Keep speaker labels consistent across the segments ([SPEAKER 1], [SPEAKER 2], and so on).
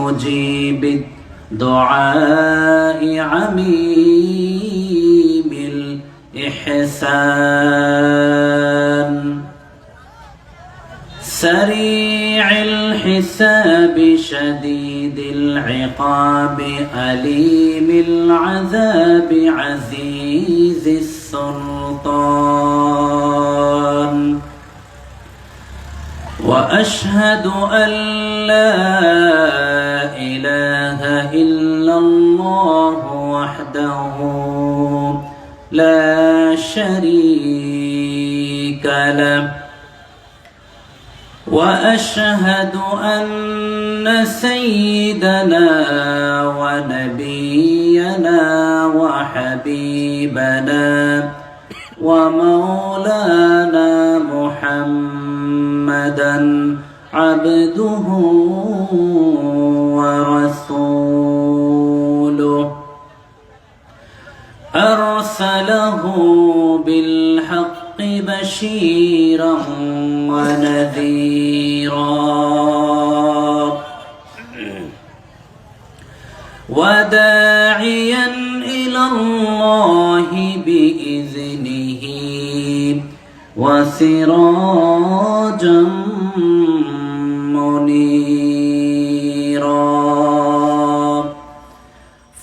[SPEAKER 1] مجيب الدعاء عميم الإحسان سريع الحساب شديد العقاب أليم العذاب عزيز السلطان وأشهد أن لا إله إلا الله وحده لا شريك له وأشهد أن سيدنا ونبينا وحبيبنا ومولانا محمدا عبده ورسوله أرسله بالحق بشيرا ونذيرا وداعيا إلى الله بإذنه وسراجا منيرا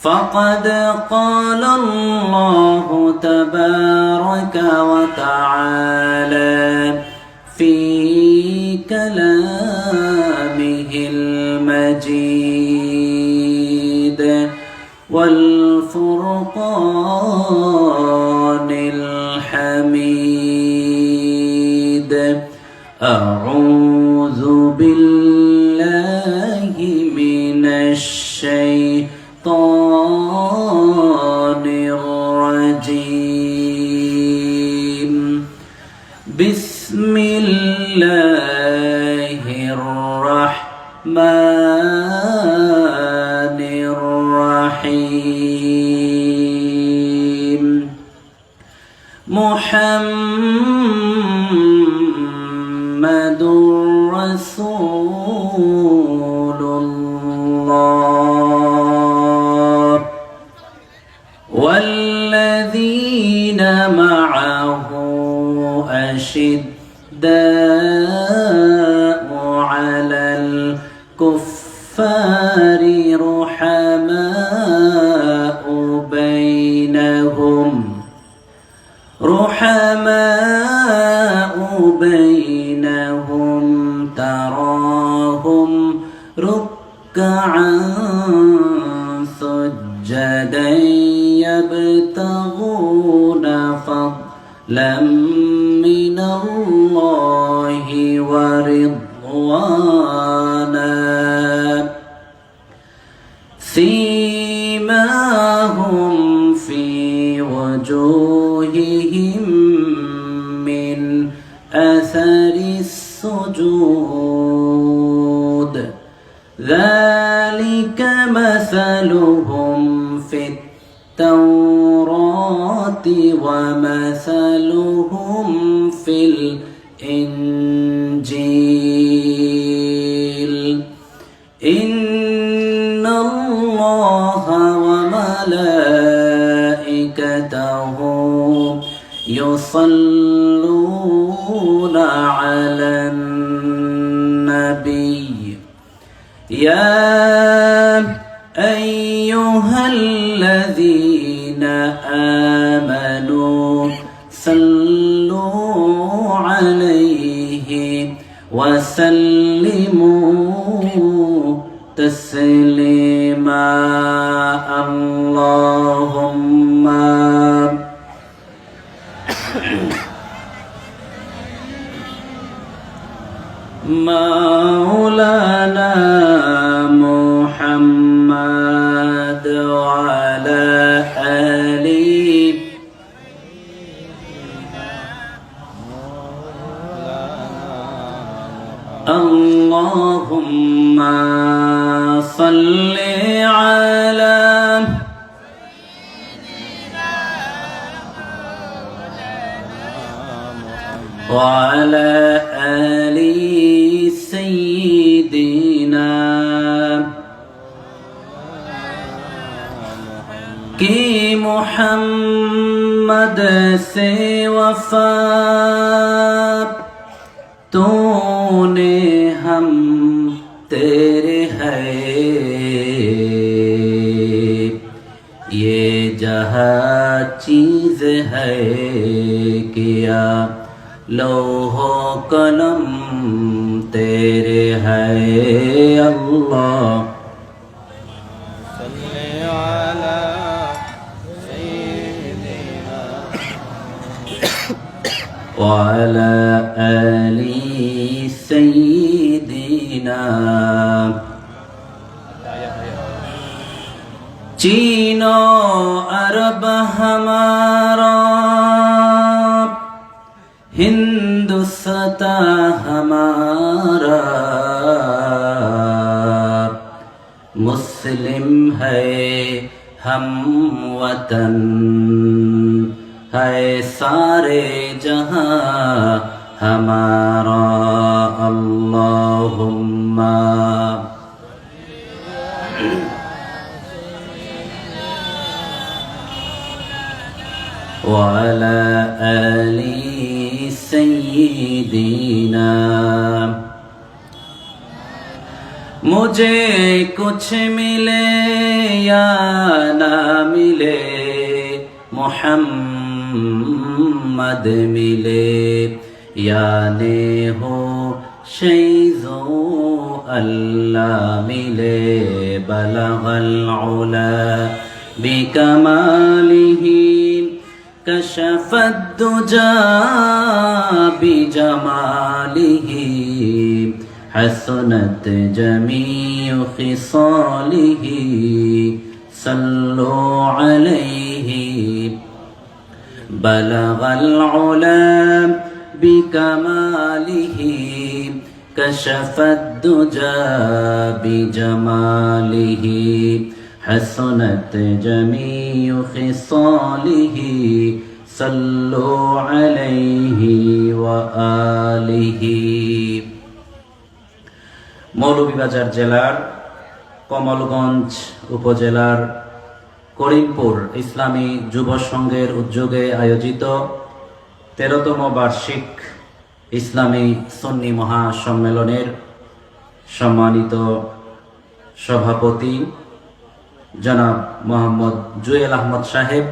[SPEAKER 1] فقد قال الله تبارك وتعالى في كلامه المجيد والفرقان الحميد أعوذ بالله من الشيطان الرجيم بسم الله الرحمن الرحيم محمد رسول الله والذين معه أشداء على الكفار رحماء بينهم تراهم ركعا سجدا يبتغون فضلا من الله ورضوانا سيماهم في وجوههم من أثر السجود ذلك مثلهم في التوراة ومثلهم في الإنجيل إن الله وملائكته يصلون على النبي يا أيها الذين آمنوا صلوا عليه وسلموا تسليما اللهم مولانا محمد وعلى آله اللهم صل على وعلى آل سيدنا की मोहम्मद से वफा तूने हम तेरे है ये जहाँ चीज है किया लौहो कलम तेरे है अल्लाह وعلى آل سيدنا चीनो अरब हमारा हिंदुस्तां हमारा मुस्लिम है हम वतन है सारे जहां हमारा अल्लाहुम्मा وعلى آل سيدنا मुझे कुछ मिले या ना मिले मोहम्मद मिले याने हो शैज़ो अल्लाह मिले बलगल उला बिकमालिही कशफ दुजा बिजमालिही हसनत जमीउ खिसालिही सल्लु अलैहि बलगल उला बिकमालिही कशफ दुजा बिजमालिही हसनत जमीउ खिसालिही सल्लु अलैहि व आलिहि। মৌলভীবাজার জেলার কমলগঞ্জ উপজেলার করিমপুর ইসলামী যুব সংঘের উদ্যোগে আয়োজিত 13তম বার্ষিক ইসলামী সুন্নি মহাসম্মেলনের সম্মানিত সভাপতি জনাব মোহাম্মদ জুয়েল আহমদ সাহেব,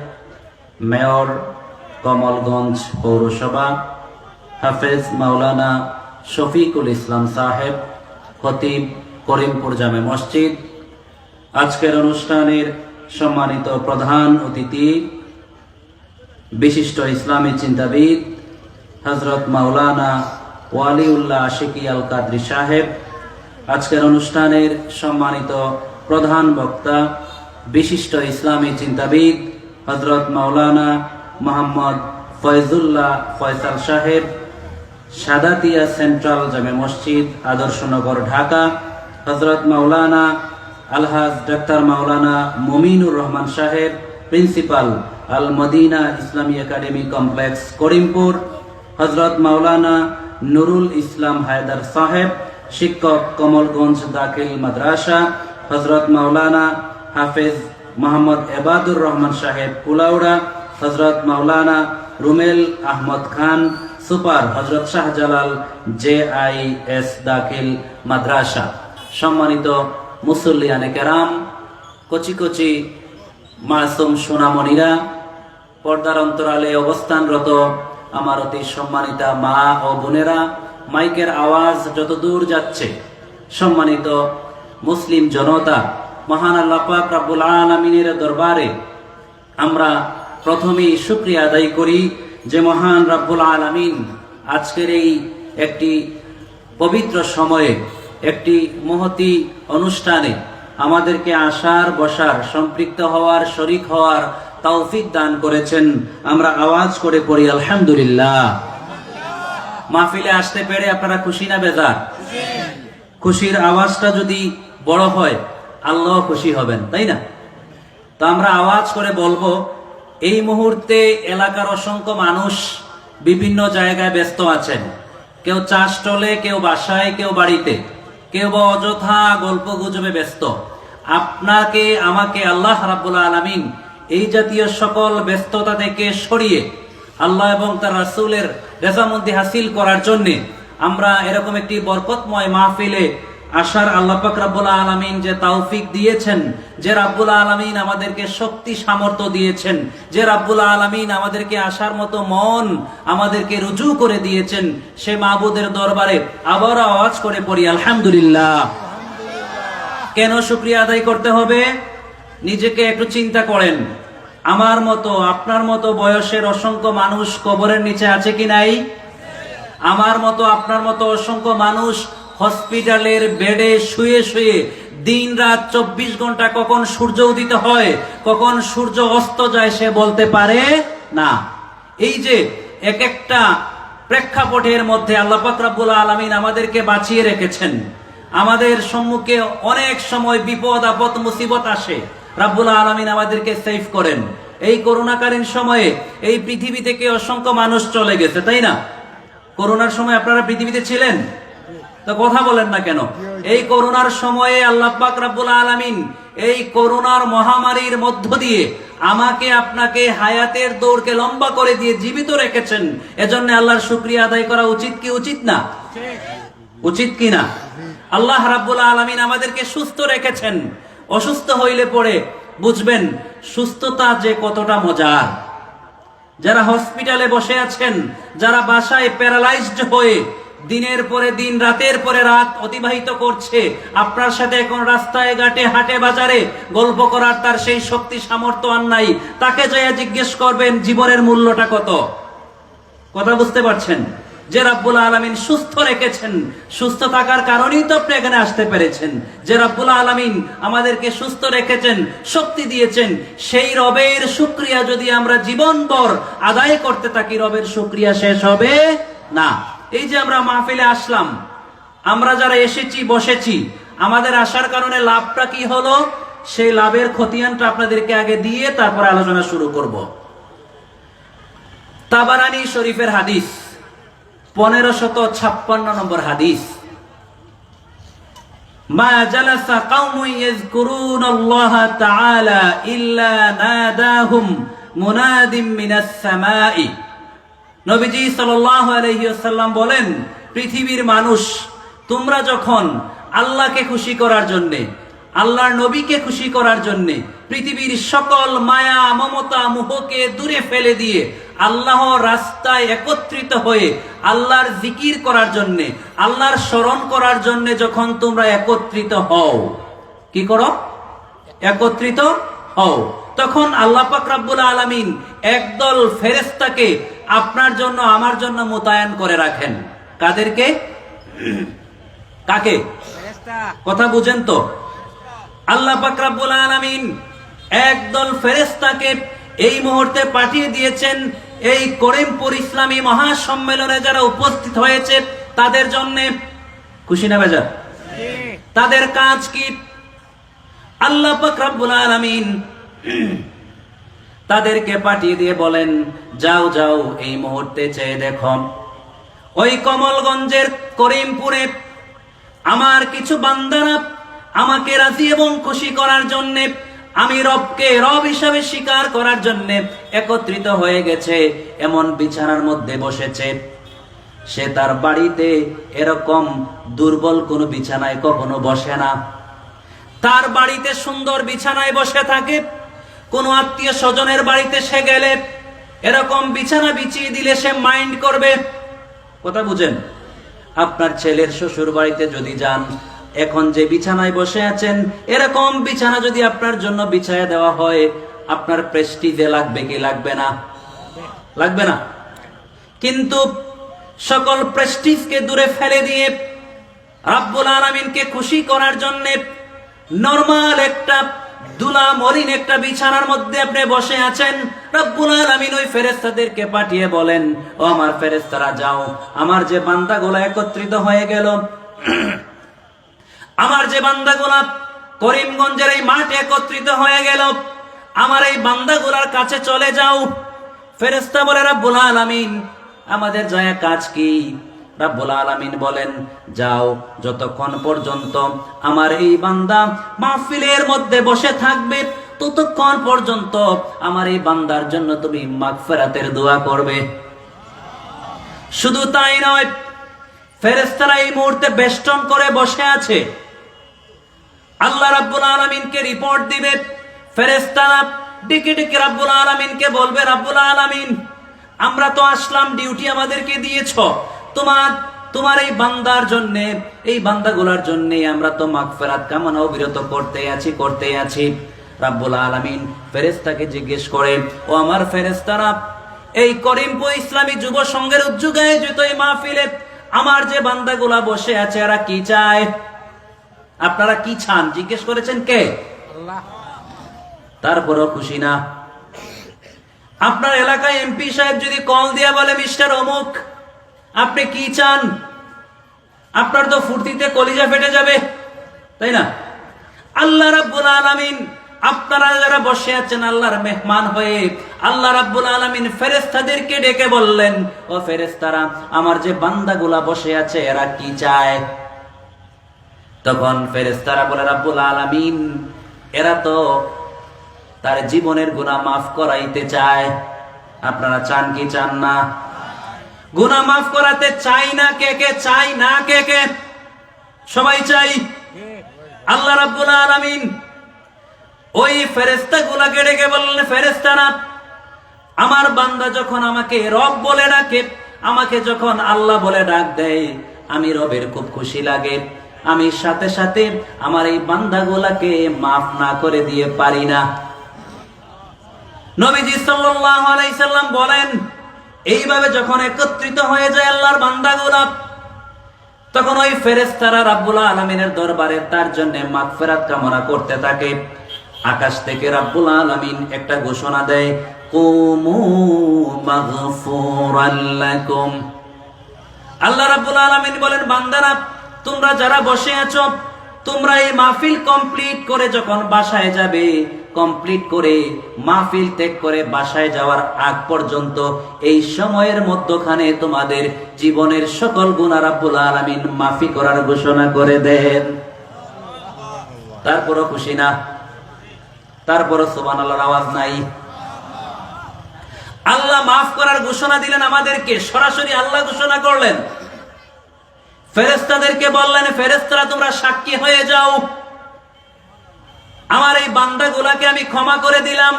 [SPEAKER 1] মেয়র কমলগঞ্জ পৌরসভা হাফেজ মাওলানা শফিকুল ইসলাম সাহেব, খতিব করিমপুর জামে মসজিদ, আজকের অনুষ্ঠানের সম্মানিত প্রধান অতিথি বিশিষ্ট ইসলামী চিন্তাবিদ হযরত মাওলানা ওয়ালিউল্লাহ আশিকি আল কাদরি সাহেব, আজকের অনুষ্ঠানের সম্মানিত প্রধান বক্তা বিশিষ্ট ইসলামী চিন্তাবিদ হযরত মাওলানা মোহাম্মদ ফয়জুল্লাহ ফয়সাল সাহেব, সাদাতিয়া সেন্ট্রাল জামে মসজিদ আদর্শনগর ঢাকা হযরত মাওলানা আলহাজ ডাক্তার মাওলানা মুমিনুর রহমান সাহেব, প্রিন্সিপাল আল মদিনা ইসলামী একাডেমি কমপ্লেক্স করিমপুর হযরত মাওলানা নুরুল ইসলাম হায়দার সাহেব, শিক্ষক কমলগঞ্জ দাখিল মাদ্রাসা হযরত মাওলানা হাফেজ মোহাম্মদ এবাদুর রহমান সাহেব কুলাউড়া, হযরত মাওলানা রুমেল আহমদ খান সুপার হযরত শাহজালাল JIS দাখিল মাদ্রাসা, সম্মানিত মুসল্লিয়ানে কেরাম, কচি কচি মাসুম সোনামণিরা, পর্দার অন্তরালে অবস্থানরত আমার অতি সম্মানিতা মা ও বোনেরা, মাইকের আওয়াজ যত দূর যাচ্ছে, সম্মানিত মুসলিম জনতা, মহান আল্লাহ পাক রব্বুল আলামিনের দরবারে আমরা প্রথমেই শুকরিয়া আদায় করি যে মহান রব্বুল আলামিন আজকের এই একটি পবিত্র সময়ে একটি মহতি অনুষ্ঠানে আমাদেরকে আসার, বসার, সম্পৃক্ত হওয়ার, শরীক হওয়ার তৌফিক দান করেছেন। আমরা আওয়াজ করে পড়ি আলহামদুলিল্লাহ। মাহফিলে আসতে পেরে আপনারা খুশি না বেজার? খুশির আওয়াজটা যদি বড় হয় আল্লাহ খুশি হবেন, তাই না? তো আমরা আওয়াজ করে বলবো, এই মুহূর্তে এলাকার অসংখ্য মানুষ বিভিন্ন জায়গায় ব্যস্ত আছেন, কেউ চাষ টলে, কেউ বাসায়, কেউ বাড়িতে, কেউ বা অযথা গল্প গুজবে ব্যস্ত। আপনাকে আমাকে আল্লাহ রাব্বুল আলামিন এই জাতীয় সকল ব্যস্ততা থেকে সরিয়ে আল্লাহ এবং তার রাসূলের রেজামন্দি হাসিল করার জন্য আমরা এরকম একটি বরকতময় মাহফিলে আসার আল্লাহ পাক রব্বুল আলামিন যে তৌফিক দিয়েছেন, যে রাব্বুল আলামিন আমাদেরকে শক্তি সামর্থ্য দিয়েছেন, যে রাব্বুল আলামিন আমাদেরকে আসার মতো মন আমাদেরকে রুজু করে দিয়েছেন, সে মাবুদের দরবারে আবার আওয়াজ করে পড়ি আলহামদুলিল্লাহ। কেন শুকরিয়া আদায় করতে হবে? নিজেকে একটু চিন্তা করেন। আমার মতো আপনার মতো বয়সের অসংখ্য মানুষ কবরের নিচে আছে কি নাই? আমার মতো আপনার মতো অসংখ্য মানুষ হসপিটালের বেডে শুয়ে শুয়ে দিন রাত 24 ঘন্টা কখন সূর্য উদিত হয় কখন সূর্য অস্ত যায় সে বলতে পারে না। এই যে এক একটা প্রেক্ষাপটের মধ্যে আল্লাহ পাক রব্বুল আলামিন আমাদেরকে বাঁচিয়ে রেখেছেন। আমাদের সম্মুখে অনেক সময় বিপদ আপদ মুসিবত আসে, রব্বুল আলামিন আমাদেরকে সেভ করেন। এই করোনাকালীন সময়ে এই পৃথিবী থেকে অসংখ্য মানুষ চলে গেছে, তাই না? করোনার সময় আপনারা পৃথিবীতে ছিলেন তো কথা বলেন না কেন? এই করোনার সময়ে আল্লাহ পাক রব্বুল আলামিন এই করোনার মহামারীর মধ্য দিয়ে আমাকে আপনাকে হায়াতের দৌড়কে লম্বা করে দিয়ে জীবিত রেখেছেন। এজন্য আল্লাহর শুকরিয়া আদায় করা উচিত কি উচিত না? উচিত কি না? আল্লাহ রাব্বুল আলামিন আমাদেরকে সুস্থ রেখেছেন। অসুস্থ হইলে পরে বুঝবেন সুস্থতা যে কতটা মজার। যারা হসপিটালে বসে আছেন, যারা বাসায় প্যারালাইজড হয়ে দিনের পরে দিন রাতের পরে রাত অতিবাহিত করছে, আপনার সাথে এখন রাস্তায় ঘাটে হাটে বাজারে গল্প করার তার সেই শক্তি সামর্থ্য আর নাই। তাকে যাইয়া জিজ্ঞেস করবেন জীবনের মূল্যটা কত। কথা বুঝতে পারছেন? যে রাব্বুল আলামিন সুস্থ রেখেছেন, সুস্থ থাকার কারণেই তো আপনি এখানে আসতে পেরেছেন। যে রাব্বুল আলামিন আমাদেরকে সুস্থ রেখেছেন, শক্তি দিয়েছেন, সেই রবের শুকরিয়া যদি আমরা জীবনভর আদায় করতে থাকি, রবের শুকরিয়া শেষ হবে না। এই যে আমরা মাহফিলে আসলাম, আমরা যারা এসেছি বসেছি, আমাদের আসার কারণে লাভটা কি হলো সেই লাভের খতিয়ানটা আপনাদেরকে আগে দিয়ে তারপরে আলোচনা শুরু করব। তাবারানী শরীফের হাদিস 1556 নম্বর হাদিস, মা জালাসা কওমুন ইয়াযকুরুনাল্লাহা তাআলা ইল্লা নাদাহুম মুনাদিম মিনাস সামাই। নবীজি সাল্লাল্লাহু আলাইহি ওয়াসাল্লাম বলেন, পৃথিবীর মানুষ তোমরা যখন আল্লাহকে খুশি করার জন্য, আল্লাহর নবীকে খুশি করার জন্য পৃথিবীর সকল মায়া মমতা মোহকে দূরে ফেলে দিয়ে আল্লাহর রাস্তায় একত্রিত হয়ে আল্লাহর জিকির করার জন্য, আল্লাহর স্মরণ করার জন্য যখন তোমরা একত্রিত হও, কি করো? একত্রিত হও। তখন আল্লাহ পাক রব্বুল আলামিন একদল ফেরেশতাকে আপনার জন্য আমার জন্য মোতায়েন করে রাখেন। কাদেরকে? কাকে? কথা বুঝেন তো? আল্লাহ পাক রব্বুল আলামিন একদল ফেরেশতাকে এই মুহূর্তে পাঠিয়ে দিয়েছেন এই করিমপুর ইসলামী মহাসম্মেলনে যারা উপস্থিত হয়েছে তাদের জন্য। খুশি না বেজার? তাদের কাজ কি? আল্লাহ পাক রব্বুল আলামিন তাদেরকে পাঠিয়ে দিয়ে বলেন, যাও যাও এই মুহূর্তে চেয়ে দেখো ওই কমলগঞ্জের করিমপুরে আমার কিছু বান্দারা আমাকে রাজি এবং খুশি করার জন্য, আমি রবকে রব হিসাবে স্বীকার করার জন্য একত্রিত হয়ে গেছে। এমন বিছানার মধ্যে বসেছে, সে তার বাড়িতে এরকম দুর্বল কোন বিছানায় কখনো বসে না। তার বাড়িতে সুন্দর বিছানায় বসে থাকে। কোন আত্মীয় স্বজনের বাড়িতে সে গেলে এরকম বিছানা বিছিয়ে দিলে সে মাইন্ড করবে। কথা বুঝেন? আপনার ছেলের শ্বশুর বাড়িতে যদি যান, এখন যে বিছানায় বসে আছেন এরকম বিছানা যদি আপনার জন্য বিছায়া দেওয়া হয়, আপনার প্রেস্টিজে লাগবে কি লাগবে না? লাগবে না। কিন্তু সকল প্রেস্টিজকে দূরে ফেলে দিয়ে রাব্বুল আলামিনকে খুশি করার জন্য নরমাল একটা দুলা মলিন একটা বিছানার মধ্যে আপনি বসে আছেন। রব্বুল আলামিন ওই ফেরেশতাদেরকে পাঠিয়ে বলেন, ও আমার ফেরেশতারা যাও, আমার যে বান্দাগুলো একত্রিত হয়ে গেল, আমার যে বান্দাগুলা করিমগঞ্জের এই মাঠে একত্রিত হয়ে গেল, আমার এই বান্দাগুলার কাছে চলে যাও। ফেরেশতা বলে, রব্বুল আলামিন আমাদের যায় কাজ কি? রব্বুল আলামিন বলেন, যাও, যতক্ষণ পর্যন্ত আমার এই বান্দা মাহফিলের মধ্যে বসে থাকবে, ততক্ষণ পর্যন্ত আমার এই বান্দার জন্য তুমি মাগফিরাতের দোয়া করবে। শুধু তাই নয়, ফেরেশতারা এই মুহূর্তে বেষ্টন করে বসে আছে, আল্লাহ রাব্বুল আলামিনকে রিপোর্ট দিবে। ফেরেশতারা ডেকে ডেকে রাব্বুল আলামিনকে বলবে, রাব্বুল আলামিন, আমরা তো আসলাম, ডিউটি আমাদেরকে দিয়েছো, তোমার এই বান্দার জন্য, এই বান্দাগুলোর জন্য আমরা তো মাগফিরাত কামনা অবিরত করতে আছি। রাব্বুল আলামিন ফেরেশতাকে জিজ্ঞেস করে, ও আমার ফেরেশতারা, এই করিমপুর ইসলামী যুব সংঘের উদ্যোগে আয়োজিত এই মাহফিলে আমার যে বান্দাগুলা বসে আছে এরা কি চায়? আপনারা কি চান? জিজ্ঞেস করেছেন কে? আল্লাহ। তারপরও খুশি না? আপনার এলাকায় এমপি সাহেব যদি কল দিয়া বলে, মিস্টার অমুক, আপনি কি চান? আপনার তো ফুর্তিতে কলিজা ফেটে যাবে, তাই না? আল্লাহ রাব্বুল আলামিন, আপনারা যারা বসে আছেন আল্লাহর মেহমান হয়ে, আল্লাহ রাব্বুল আলামিন ফেরেশতাদেরকে ডেকে বললেন, ও ফেরেশতারা, আমার যে বান্দাগুলা বসে আছে এরা কি চায়? তখন ফেরেশতারা বলে, রাব্বুল আলামিন, এরা তো তার জীবনের গুনাহ মাফ করাইতে চায়। আপনারা চান কি চান না? গুনাহ মাফ করাতে চাই না কে কে? চাই না কে কে? সবাই চাই। আল্লাহ রাব্বুল আলামিন ওই ফেরেশতাগুলোকে ডেকে বললেন, ফেরেশতারা, আমার বান্দা যখন আমাকে রব বলে ডাকে, আমাকে যখন আল্লাহ বলে ডাক দেয়, আমি রবের খুব খুশি লাগে। আমি সাথে সাথে আমার এই বান্দাগুলোকে মাফ না করে দিয়ে পারি না। নবীজি সাল্লাল্লাহু আলাইহি সাল্লাম বলেন, এইভাবে যখন একত্রিত হয়ে যায় আল্লাহর বান্দাগুলা, তখন ওই ফেরেশতারা রাব্বুল আলামিনের দরবারে তার জন্য মাগফিরাত কামনা করতে থাকে। আকাশ থেকে রাব্বুল আলামিন একটা ঘোষণা দেয়, কুমু মাগফুরাল লাকুম। আল্লাহ রাব্বুল আলামিন বলেন, বান্দারা, তোমরা যারা বসে আছো, তোমরা এই মাহফিল কমপ্লিট করে যখন বাসায় যাবে, কমপ্লিট করে মাহফিল ত্যাগ করে বাসায় যাওয়ার আগ পর্যন্ত এই সময়ের মধ্যখানে তোমাদের জীবনের সকল গুনাহ রাব্বুল আলামিন মাফি করার ঘোষণা করে দেন। তারপরও খুশি না? তারপরও সুবহানাল্লাহর আওয়াজ নাই? আল্লাহ মাফ করার ঘোষণা দিলেন আমাদেরকে, সরাসরি আল্লাহ ঘোষণা করলেন। ফেরেশতাদেরকে বললেন, ফেরেশতারা, তোমরা সাক্ষী হয়ে যাও, আমার এই বান্দাগুলাকে আমি ক্ষমা করে দিলাম।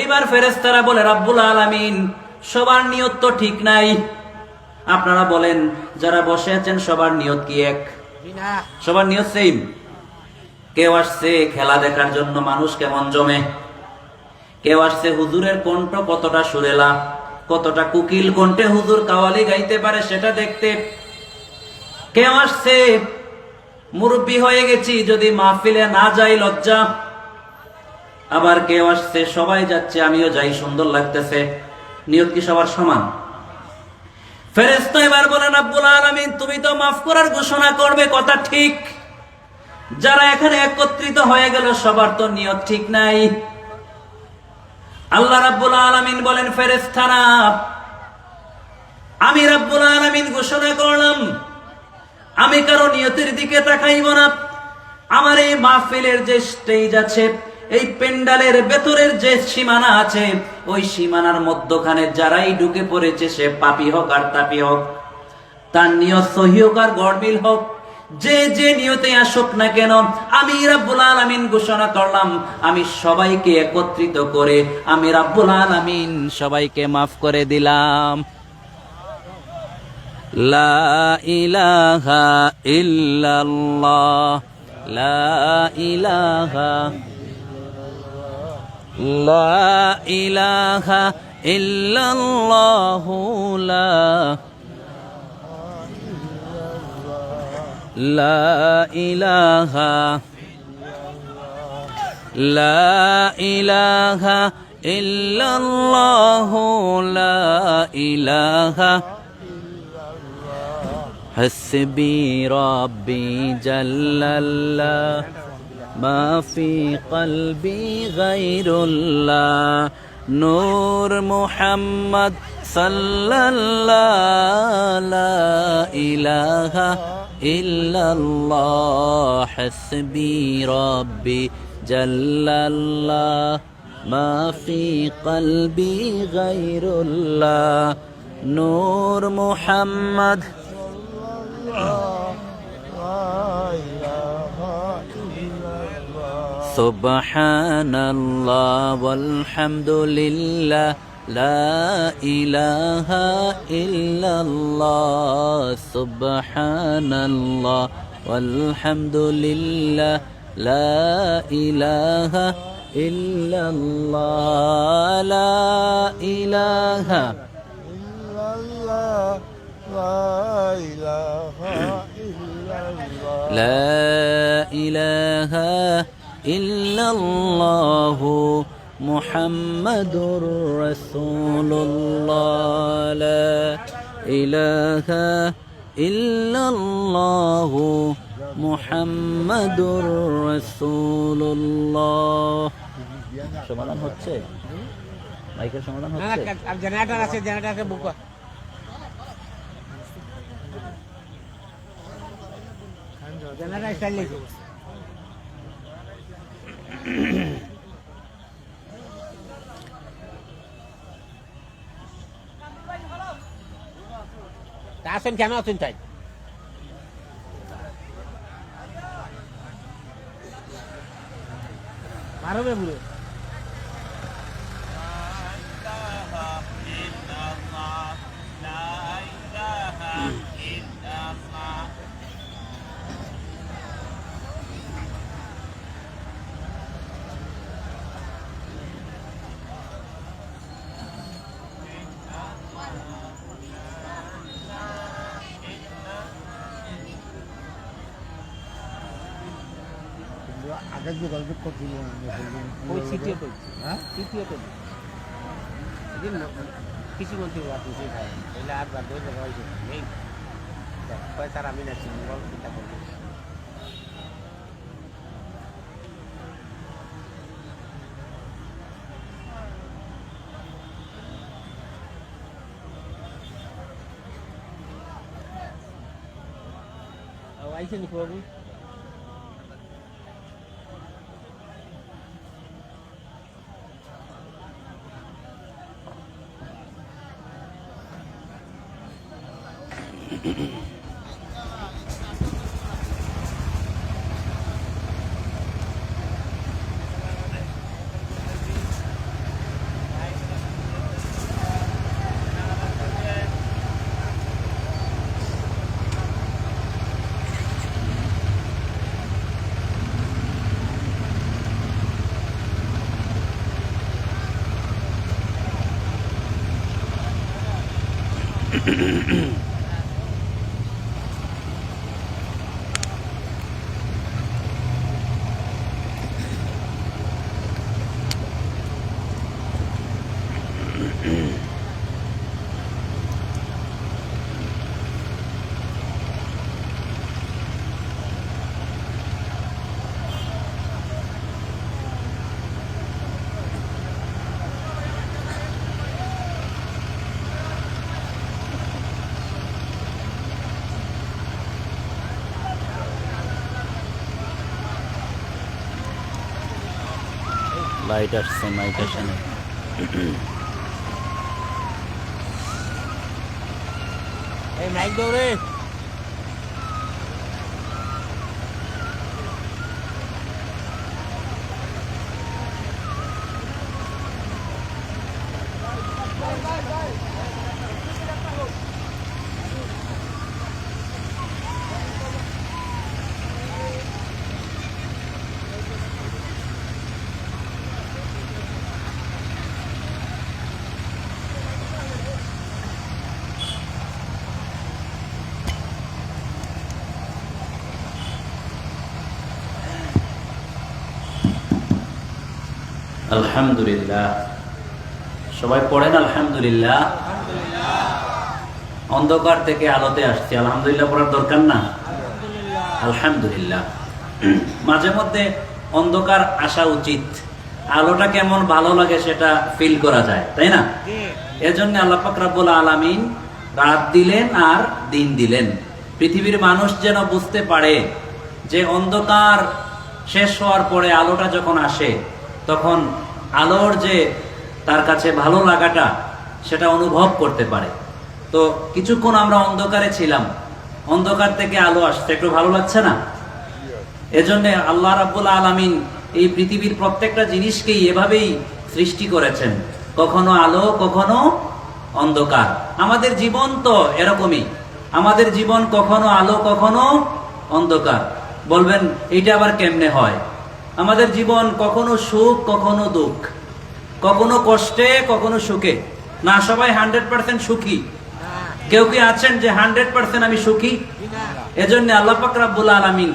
[SPEAKER 1] এইবার ফেরেশতারা বলে, রাব্বুল আলামিন, সবার নিয়ত তো ঠিক নাই। আপনারা বলেন, যারা বসে আছেন সবার নিয়ত কি এক? সবার নিয়ত সেম? কেউ আসছে খেলা দেখার জন্য, মানুষ কেমন জমে। কেউ আসছে হুজুরের কণ্ঠ কতটা সুরেলা, কতটা কুকিল কণ্ঠে হুজুর কাওয়ালি গাইতে পারে সেটা দেখতে। কেউ আসছে মুরব্বী হয়ে গেছি, যদি মাহফিলে না যাই লজ্জা। আবার কেউ আসছে সবাই যাচ্ছে আমিও যাই, সুন্দর লাগতেছে। নিয়ত কি সবার সমান? ফেরেশতা এবার বলেন, রাব্বুল আলামিন, তুমি তো মাফ করার ঘোষণা করবে, কথা ঠিক। যারা এখানে একত্রিত হয়ে গেল সবার তো নিয়ত ঠিক নাই। আল্লাহ রাব্বুল আলামিন বলেন, ফেরেশতারা, আমি রাব্বুল আলামিন ঘোষণা করলাম, আমি কারো নিয়তের দিকে তাকাইব না। আমার এই মাহফিলের যে স্টেজ আছে, এই পেন্ডালের ভেতরের যে সীমানা আছে, ওই সীমানার মধ্যখানে যারাই ঢুকে পড়েছে, সে পাপী হোক আর তাপী হোক, তার নিয়ত সহি হোক আর গড়মিল হোক, যে যে নিয়তে আসুক না কেন, আমি রাব্বুল আলামিন ঘোষণা করলাম, আমি সবাইকে একত্রিত করে আমি রাব্বুল আলামিন সবাইকে মাফ করে দিলাম। লা ইলাহা ইল্লাল্লাহ, লা ইলাহা, লা ইলাহা ইল্লাল্লাহ, লা ইলাহা, লা ইলাহা ইল্লাল্লাহ, লা ইলাহা। حسبي ربي جل الله ما في قلبي غير الله نور محمد صلى الله لا إله إلا الله حسبي ربي জাল্লাল্লাহ মা ফি কলবি গায়রুল্লাহ নূর মুহাম্মদ সুবহানাল্লাহ ওয়ালহামদুলিল্লাহ লা ইলাহা ইল্লাল্লাহ সুবহানাল্লাহ ওয়ালহামদুলিল্লাহ লা ইলাহা ইল্লাল্লাহ লা ইলাহা লা ইলাহা ইল্লাল্লাহ মুহাম্মাদুর রাসূলুল্লাহ লা ইলাহা ইল্লাল্লাহ মুহাম্মাদুর রাসূলুল্লাহ। সমাধান হচ্ছে, মাইকের সমাধান হচ্ছে।
[SPEAKER 2] আর জেনারেটর আছে, জেনারেটরকে বুক কর। জেনারেটর স্টাইল লিখো। আসেন কেন আছেন তাই? মারবে বুড়ো।
[SPEAKER 3] আগের যে গল্প করছিল
[SPEAKER 2] ওই সিটিও তো, হ্যাঁ সিটিও তো কৃষি মন্ত্রী আপনি সেই ভাই এলে আর বার ধরে হয়েছে এই পয়সার আমি না চিনি বল চিন্তা করবো। আইসেন বাবু
[SPEAKER 1] লাইট আসছে, মাইক আসে না।
[SPEAKER 2] এই মাইক দৌড়ে
[SPEAKER 1] আলহামদুলিল্লাহ, সবাই পড়েন আলহামদুলিল্লাহ। অন্ধকার থেকে আলোতে আসছে, আলহামদুলিল্লাহ পড়ার দরকার না? আলহামদুলিল্লাহ। মাঝে মধ্যে অন্ধকার আসা উচিত, আলোটা কেমন ভালো লাগে সেটা ফিল করা যায়, তাই না? এজন্য আল্লাহ পাক রব্বুল আলামিন রাত দিলেন আর দিন দিলেন, পৃথিবীর মানুষ যেন বুঝতে পারে যে অন্ধকার শেষ হওয়ার পরে আলোটা যখন আসে, তখন আলোর যে তার কাছে ভালো লাগাটা সেটা অনুভব করতে পারে। তো কিছুক্ষণ আমরা অন্ধকারে ছিলাম, অন্ধকার থেকে আলো আসছে, একটু ভালো লাগছে না? এজন্য আল্লাহ রাব্বুল আলামিন এই পৃথিবীর প্রত্যেকটা জিনিসকেই এভাবেই সৃষ্টি করেছেন, কখনো আলো কখনো অন্ধকার। আমাদের জীবন তো এরকমই, আমাদের জীবন কখনো আলো কখনো অন্ধকার। বলবেন এইটা আবার কেমনে হয়? আমাদের জীবন কখনো সুখ কখনো দুঃখ, কখনো কষ্টে কখনো সুখে। না সবাই 100% সুখী, কেউ কি আছেন যে 100% আমি সুখী? এজন্য আল্লাহ পাক রব্বুল আলামিন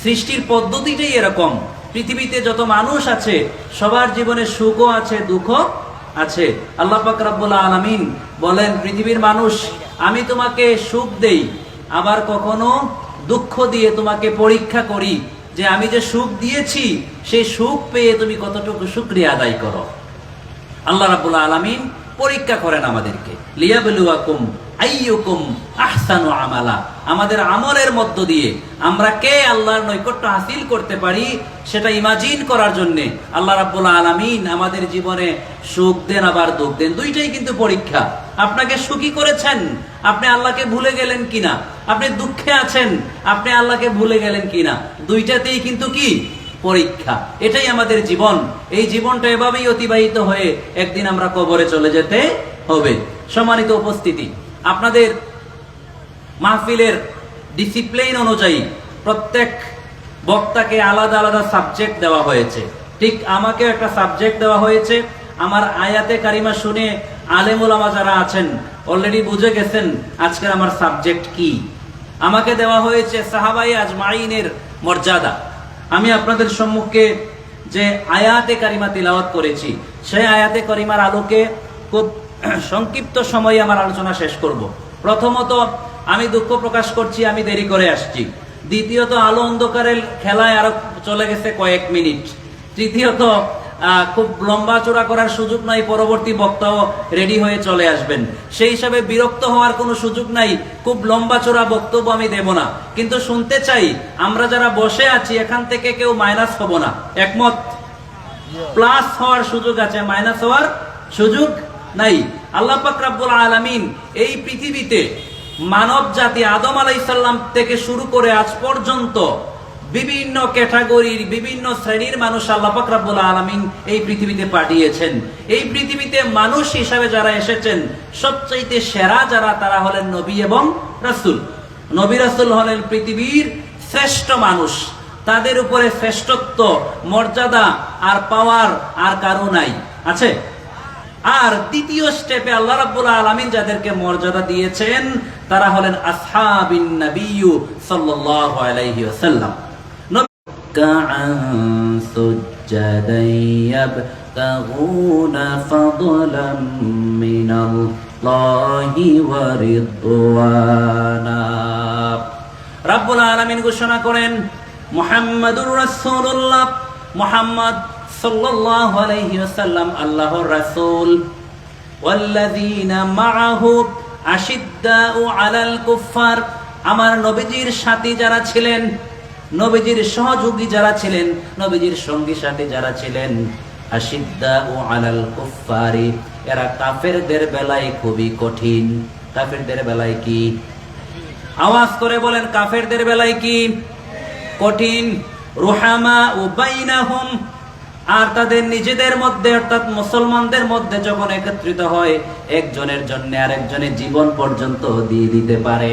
[SPEAKER 1] সৃষ্টির পদ্ধতিটাই এরকম। পৃথিবীতে যত মানুষ আছে সবার জীবনে সুখও আছে দুঃখও আছে। আল্লাহ পাক রব্বুল আলামিন বলেন, পৃথিবীর মানুষ, আমি তোমাকে সুখ দেই, আবার কখনো দুঃখ দিয়ে তোমাকে পরীক্ষা করি যে আমি যে সুখ দিয়েছি সেই সুখ পেয়ে তুমি কতটুকু শুকরিয়া আদায় করো। আল্লাহ রাব্বুল আলামিন পরীক্ষা করেন আমাদেরকে, লিয়াবলুয়াকুম আইয়ুকুম আহসানু আমালা। আমাদের আমলের মধ্য দিয়ে আমরা কে আল্লাহর নৈকট্য হাসিল করতে পারি সেটা ইমাজিন করার জন্য আল্লাহ রাব্বুল আলামিন আমাদের জীবনে সুখ দেন আবার দুঃখ দেন, দুইটাই কিন্তু পরীক্ষা। আপনাকে সুখী করেছেন, আপনি আল্লাহকে ভুলে গেলেন কিনা, আপনি দুঃখে আছেন, আপনি আল্লাহকে ভুলে গেলেন কিনা, দুইটাতেই কিন্তু কি পরীক্ষা। এটাই আমাদের জীবন। এই জীবনটা এভাবেই অতিবাহিত হয়ে একদিন আমরা কবরে চলে যেতে হবে। সম্মানিত উপস্থিতি, আপনাদের মাহফিলের ডিসিপ্লিন অনুযায়ী প্রত্যেক বক্তাকে আলাদা আলাদা সাবজেক্ট দেওয়া হয়েছে। ঠিক আমাকে একটা সাবজেক্ট দেওয়া হয়েছে। আমার আয়াতে কারিমা শুনে আলেম ওলামা যারা আছেন অলরেডি বুঝে গেছেন আজকের আমার সাবজেক্ট কি। আমাকে দেওয়া হয়েছে সাহাবায়ে আজমাইনের মর্যাদা। আমি আপনাদের সম্মুখে যে আয়াতে কারিমা তিলাওয়াত করেছি সেই আয়াতে কারিমার আলোকে খুব সংক্ষিপ্ত সময়ে আমার আলোচনা শেষ করব। প্রথমত আমি দুঃখ প্রকাশ করছি আমি দেরি করে আসছি। দ্বিতীয়ত আলো অন্ধকারের খেলায় আরো চলে গেছে কয়েক মিনিট। তৃতীয়ত খুব লম্বা চূড়া করার সুযোগ নাই, পরবর্তী বক্তাও রেডি হয়ে চলে আসবেন, সেই হিসাবে বিরক্ত হওয়ার কোনো সুযোগ নাই। খুব লম্বা চূড়া বক্তব্য আমি দেব না, কিন্তু শুনতে চাই আমরা যারা বসে আছি এখান থেকে কেউ মাইনাস হব না। একমত? প্লাস হওয়ার সুযোগ আছে, মাইনাস হওয়ার সুযোগ নাই। আল্লাহ পাক রব্বুল আলামিন এই পৃথিবীতে মানব জাতি আদম আলাইহিস সালাম থেকে শুরু করে আজ পর্যন্ত বিভিন্ন ক্যাটাগরির বিভিন্ন শ্রেণীর মানুষ আল্লাহ পাক রব্বুল আলামিন এই পৃথিবীতে পাঠিয়েছেন। এই পৃথিবীতে মানুষ হিসাবে যারা এসেছেন সবচাইতে সেরা যারা, তারা হলেন নবী এবং রাসূল। নবী রাসূল হলেন পৃথিবীর শ্রেষ্ঠ মানুষ। তাদের উপরে শ্রেষ্ঠত্ব, মর্যাদা আর পাওয়ার আর কারো নাই, আছে? আর দ্বিতীয় স্টেপে আল্লাহ রাব্বুল আলামিন যাদেরকে মর্যাদা দিয়েছেন তারা হলেন আসহাবিন নবী সাল্লাল্লাহু আলাইহি ওয়াসাল্লাম। রাব্বুল আলামিন ঘোষণা করেন মুহাম্মাদুর রাসূলুল্লাহ, মুহাম্মদ সাল্লাল্লাহু আলাইহি ওয়াসাল্লাম আল্লাহর রাসূল। ওয়াল্লাযীনা মাআহু আশিদ্দাউ আলাল কুফফার, আমার নবীজির সাথী যারা ছিলেন, নবীজির সহযোগী যারা ছিলেন, নবীজির সঙ্গী সাথী যারা ছিলেন, আশিদ্দাউ আলাল কুফফারি, এরা কাফেরদের বেলায় খুবই কঠিন। কাফেরদের বেলায় কি? আওয়াজ করে বলেন, কাফেরদের বেলায় কি? কঠিন। রুহামা ও বাইনাহুম, আর তাদের নিজেদের মধ্যে অর্থাৎ মুসলমানদের মধ্যে যখন একত্রিত হয় একজনের জন্য আরেকজনের জীবন পর্যন্ত দিয়ে দিতে পারে।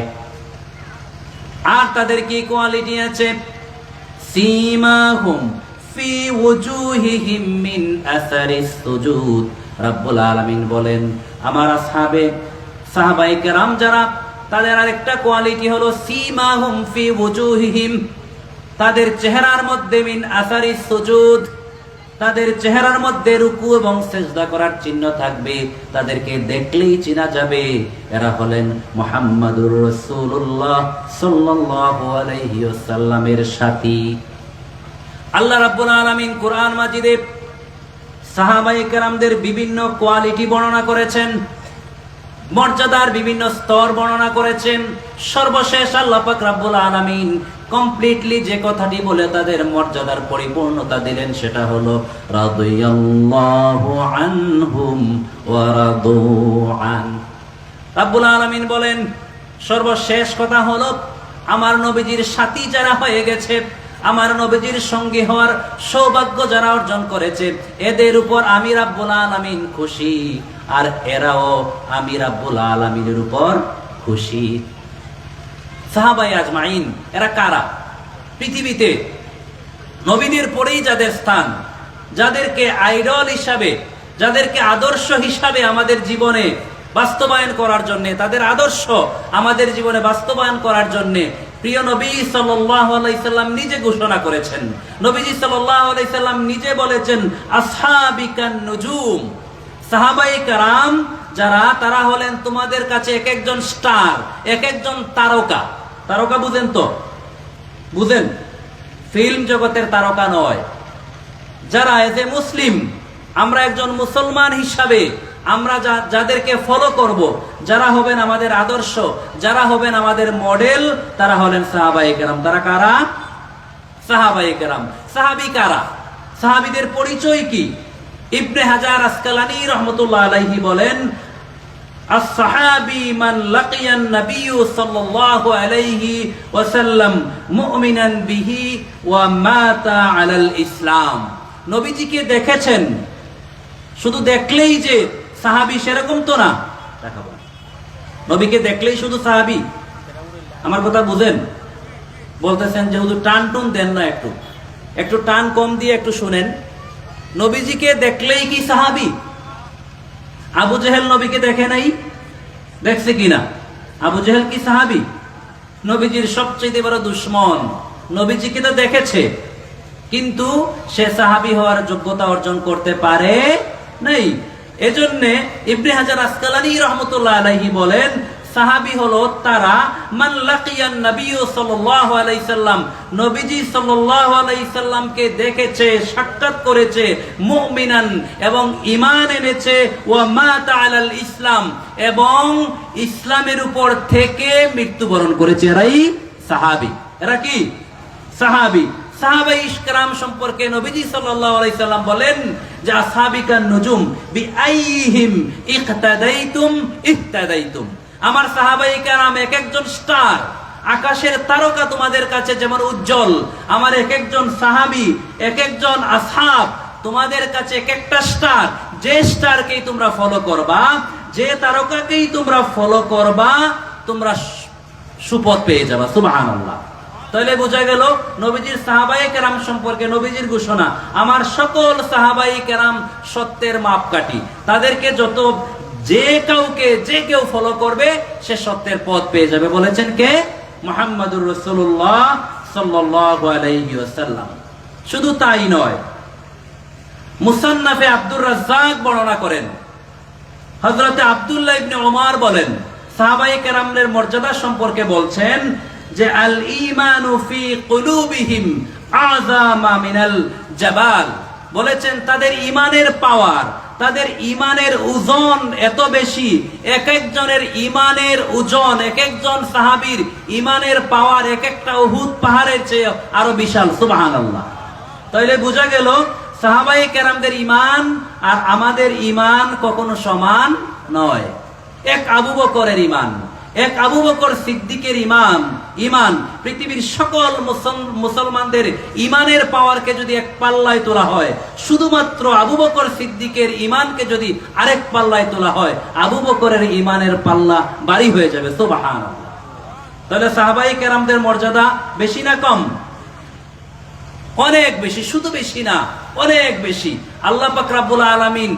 [SPEAKER 1] আর তাদের কি কোয়ালিটি আছে? সীমাহুম ফি ওয়াজুহিহিম মিন আসারিস সুজুদ। রাব্বুল আলামিন বলেন আমার সাহাবায়ে কেরাম যারা, তাদের আরেকটা কোয়ালিটি হলো সীমাহুম ফি ওয়াজুহিহিম, তাদের চেহারার মধ্যে মিন আসারিস সুজুদ, তাদের চেহারার মধ্যে রুকু এবং সিজদা করার চিহ্ন থাকবে, তাদেরকে দেখলেই চেনা যাবে এরা হলেন মুহাম্মাদুর রাসূলুল্লাহ সাল্লাল্লাহু আলাইহি ওয়াসাল্লামের সাথী। আল্লাহ রাব্বুল আলামিন কোরআন মাজিদে সাহাবায়ে কেরামদের বিভিন্ন কোয়ালিটি বর্ণনা করেছেন, মর্যাদার বিভিন্ন স্তর বর্ণনা করেছেন। সর্বশেষ আল্লাহ পাক রব্বুল আলামিন কমপ্লিটলি যে কথাটি বলে তাদের মর্যাদার পরিপূর্ণতা দিলেন সেটা হলো রাদিয়াল্লাহু আনহুম ওয়া রাদু আন। রাব্বুল আলামিন বলেন সর্বশেষ কথা হলো আমার নবীজির সাথী যারা হয়ে গেছে, আমার নবীজির সঙ্গী হওয়ার সৌভাগ্য যারা অর্জন করেছে, এদের উপর আমি রাব্বুল আলামিন খুশি, আর এরাও আমি রাব্বুল আলামিনের উপর খুশি। সাহাবায়ে আজমাইন এরা কারা? পৃথিবীতে নবীদের পরেই যাদের স্থান, যাদেরকে আইডল হিসাবে, যাদেরকে আদর্শ হিসাবে আমাদের জীবনে বাস্তবায়ন করার জন্য, তাদের আদর্শ আমাদের জীবনে বাস্তবায়ন করার জন্য প্রিয় নবী সাল্লাল্লাহু আলাইহি সাল্লাম নিজে ঘোষণা করেছেন। নবীজি সাল্লাল্লাহু আলাইহি সাল্লাম নিজে বলেছেন আসহাবিকান নুজুম, সাহাবায়ে কেরাম যারা, তারা হলেন তোমাদের কাছে এক একজন স্টার, এক একজন তারকা। তারকা বুঝেন তো? বুঝেন? ফিল্ম জগতের তারকা নয়। যারা এজ এ মুসলিম, আমরা একজন মুসলমান হিসাবে আমরা যাদেরকে ফলো করব, যারা হবেন আমাদের আদর্শ, যারা হবেন আমাদের মডেল, তারা হলেন সাহাবায়ে কেরাম। তারা কারা? সাহাবায়ে কেরাম। সাহাবী কারা? সাহাবীদের পরিচয় কি? ইবনে হাজার আসকালানী রাহমাতুল্লাহ আলাইহি বলেন as-sahabi man laqiya an-nabiy sallallahu alayhi wa sallam mu'minan bihi wa mata 'ala al-islam। নবীজিকে দেখেছেন, শুধু দেখলেই যে সাহাবী সেরকম তো না। দেখাবো নবীকে দেখলেই শুধু সাহাবী? আমার কথা বুঝেন? বলতেছেন যে হুজুর টান টুন দেন না, একটু টান কম দিয়ে একটু শুনেন। নবীজিকে দেখলেই কি সাহাবী? আবু জেহেল নবীকে দেখে নাই? দেখছে কিনা? আবু জেহেল কি সাহাবী? নবীজির সবচেয়ে বড় দুশমন। নবীজিকে তো দেখেছে, কিন্তু সে সাহাবী হওয়ার যোগ্যতা অর্জন করতে পারে নাই। এজন্য ইবনে হাজার আসকালানী রাহমাতুল্লাহ আলাইহি বলেন সাহাবী হলো তারা মান লাকিয়ান নবী সাল্লাল্লাহু আলাইহি সাল্লাম, নবীজি সাল্লাল্লাহু আলাইহি সাল্লামকে দেখেছে, সাক্ষাৎ করেছে, মুমিনান এবং ঈমান এনেছে, ওয়া মাতা আলাল ইসলাম এবং ইসলামের উপর থেকে মৃত্যুবরণ করেছে। এরাই সাহাবী। এরা কি? সাহাবী। সাহাবায়ে ইশরাম সম্পর্কে নবীজি সাল্লাল্লাহু আলাইহি সাল্লাম বলেন যে আসহাবিকান নুজুম বিআইহিম ইকতাদাইতুম ইহতাদাইতুম। আমার সাহাবায়ে কেরাম এক একজন স্টার, আকাশের তারকা তোমাদের কাছে যেমন উজ্জ্বল, আমার এক একজন সাহাবী, এক একজন আসহাব তোমাদের কাছে এক একটা স্টার। যে স্টারকেই তোমরা ফলো করবা, যে তারকাকেই তোমরা ফলো করবা, তোমরা সুপথ পেয়ে যাবা। সুবহানাল্লাহ। তাহলে বোঝা গেল নবীজির সাহাবায়ে কেরাম সম্পর্কে নবীজির ঘোষণা, আমার সকল সাহাবায়ে কেরাম সত্যের মাপকাঠি। তাদেরকে যে কেউ ফলো করবে সে সত্যের পথ পেয়ে যাবে। বলেছেন কে? মুহাম্মাদুর রাসূলুল্লাহ সাল্লাল্লাহু আলাইহি ওয়াসাল্লাম। শুধু তাই নয়, মুসান্নাফে আব্দুর রাজ্জাক বর্ণনা করেন, হযরত আব্দুল্লাহ ইবনে ওমর বলেন সাহাবায়ে কেরামের মর্যাদা সম্পর্কে বলছেন যে আল ঈমানু ফি কুলুবিহিম আযামা মিনাল জাবাল। বলেছেন তাদের ঈমানের পাওয়ার, তাদের ঈমানের ওজন এত বেশি, এক একজনের ঈমানের ওজন, এক একজন সাহাবীর ঈমানের পাওয়ার এক একটা উহুদ পাহাড়ের চেয়ে আরো বিশাল। সুবহানাল্লাহ। তাইলে বোঝা গেল সাহাবায়ে কেরামদের ঈমান আর আমাদের ঈমান কখনো সমান নয়। এক আবু বকরের ঈমান, এক আবু বকর সিদ্দিকের ঈমান পৃথিবীর সকল মুসলমানদের ঈমানের পাওয়ারকে যদি এক পাল্লায় তোলা হয়, শুধুমাত্র আবু বকর সিদ্দিকের ঈমানকে যদি আরেক পাল্লায় তোলা হয়, আবু বকরের ঈমানের পাল্লা ভারী হয়ে যাবে। সুবহানাল্লাহ। তাহলে সাহাবায়ে কেরামদের মর্যাদা বেশি না কম? অনেক বেশি। শুধু বেশি না, অনেক বেশি। আল্লাহ পাক রব্বুল আলামিন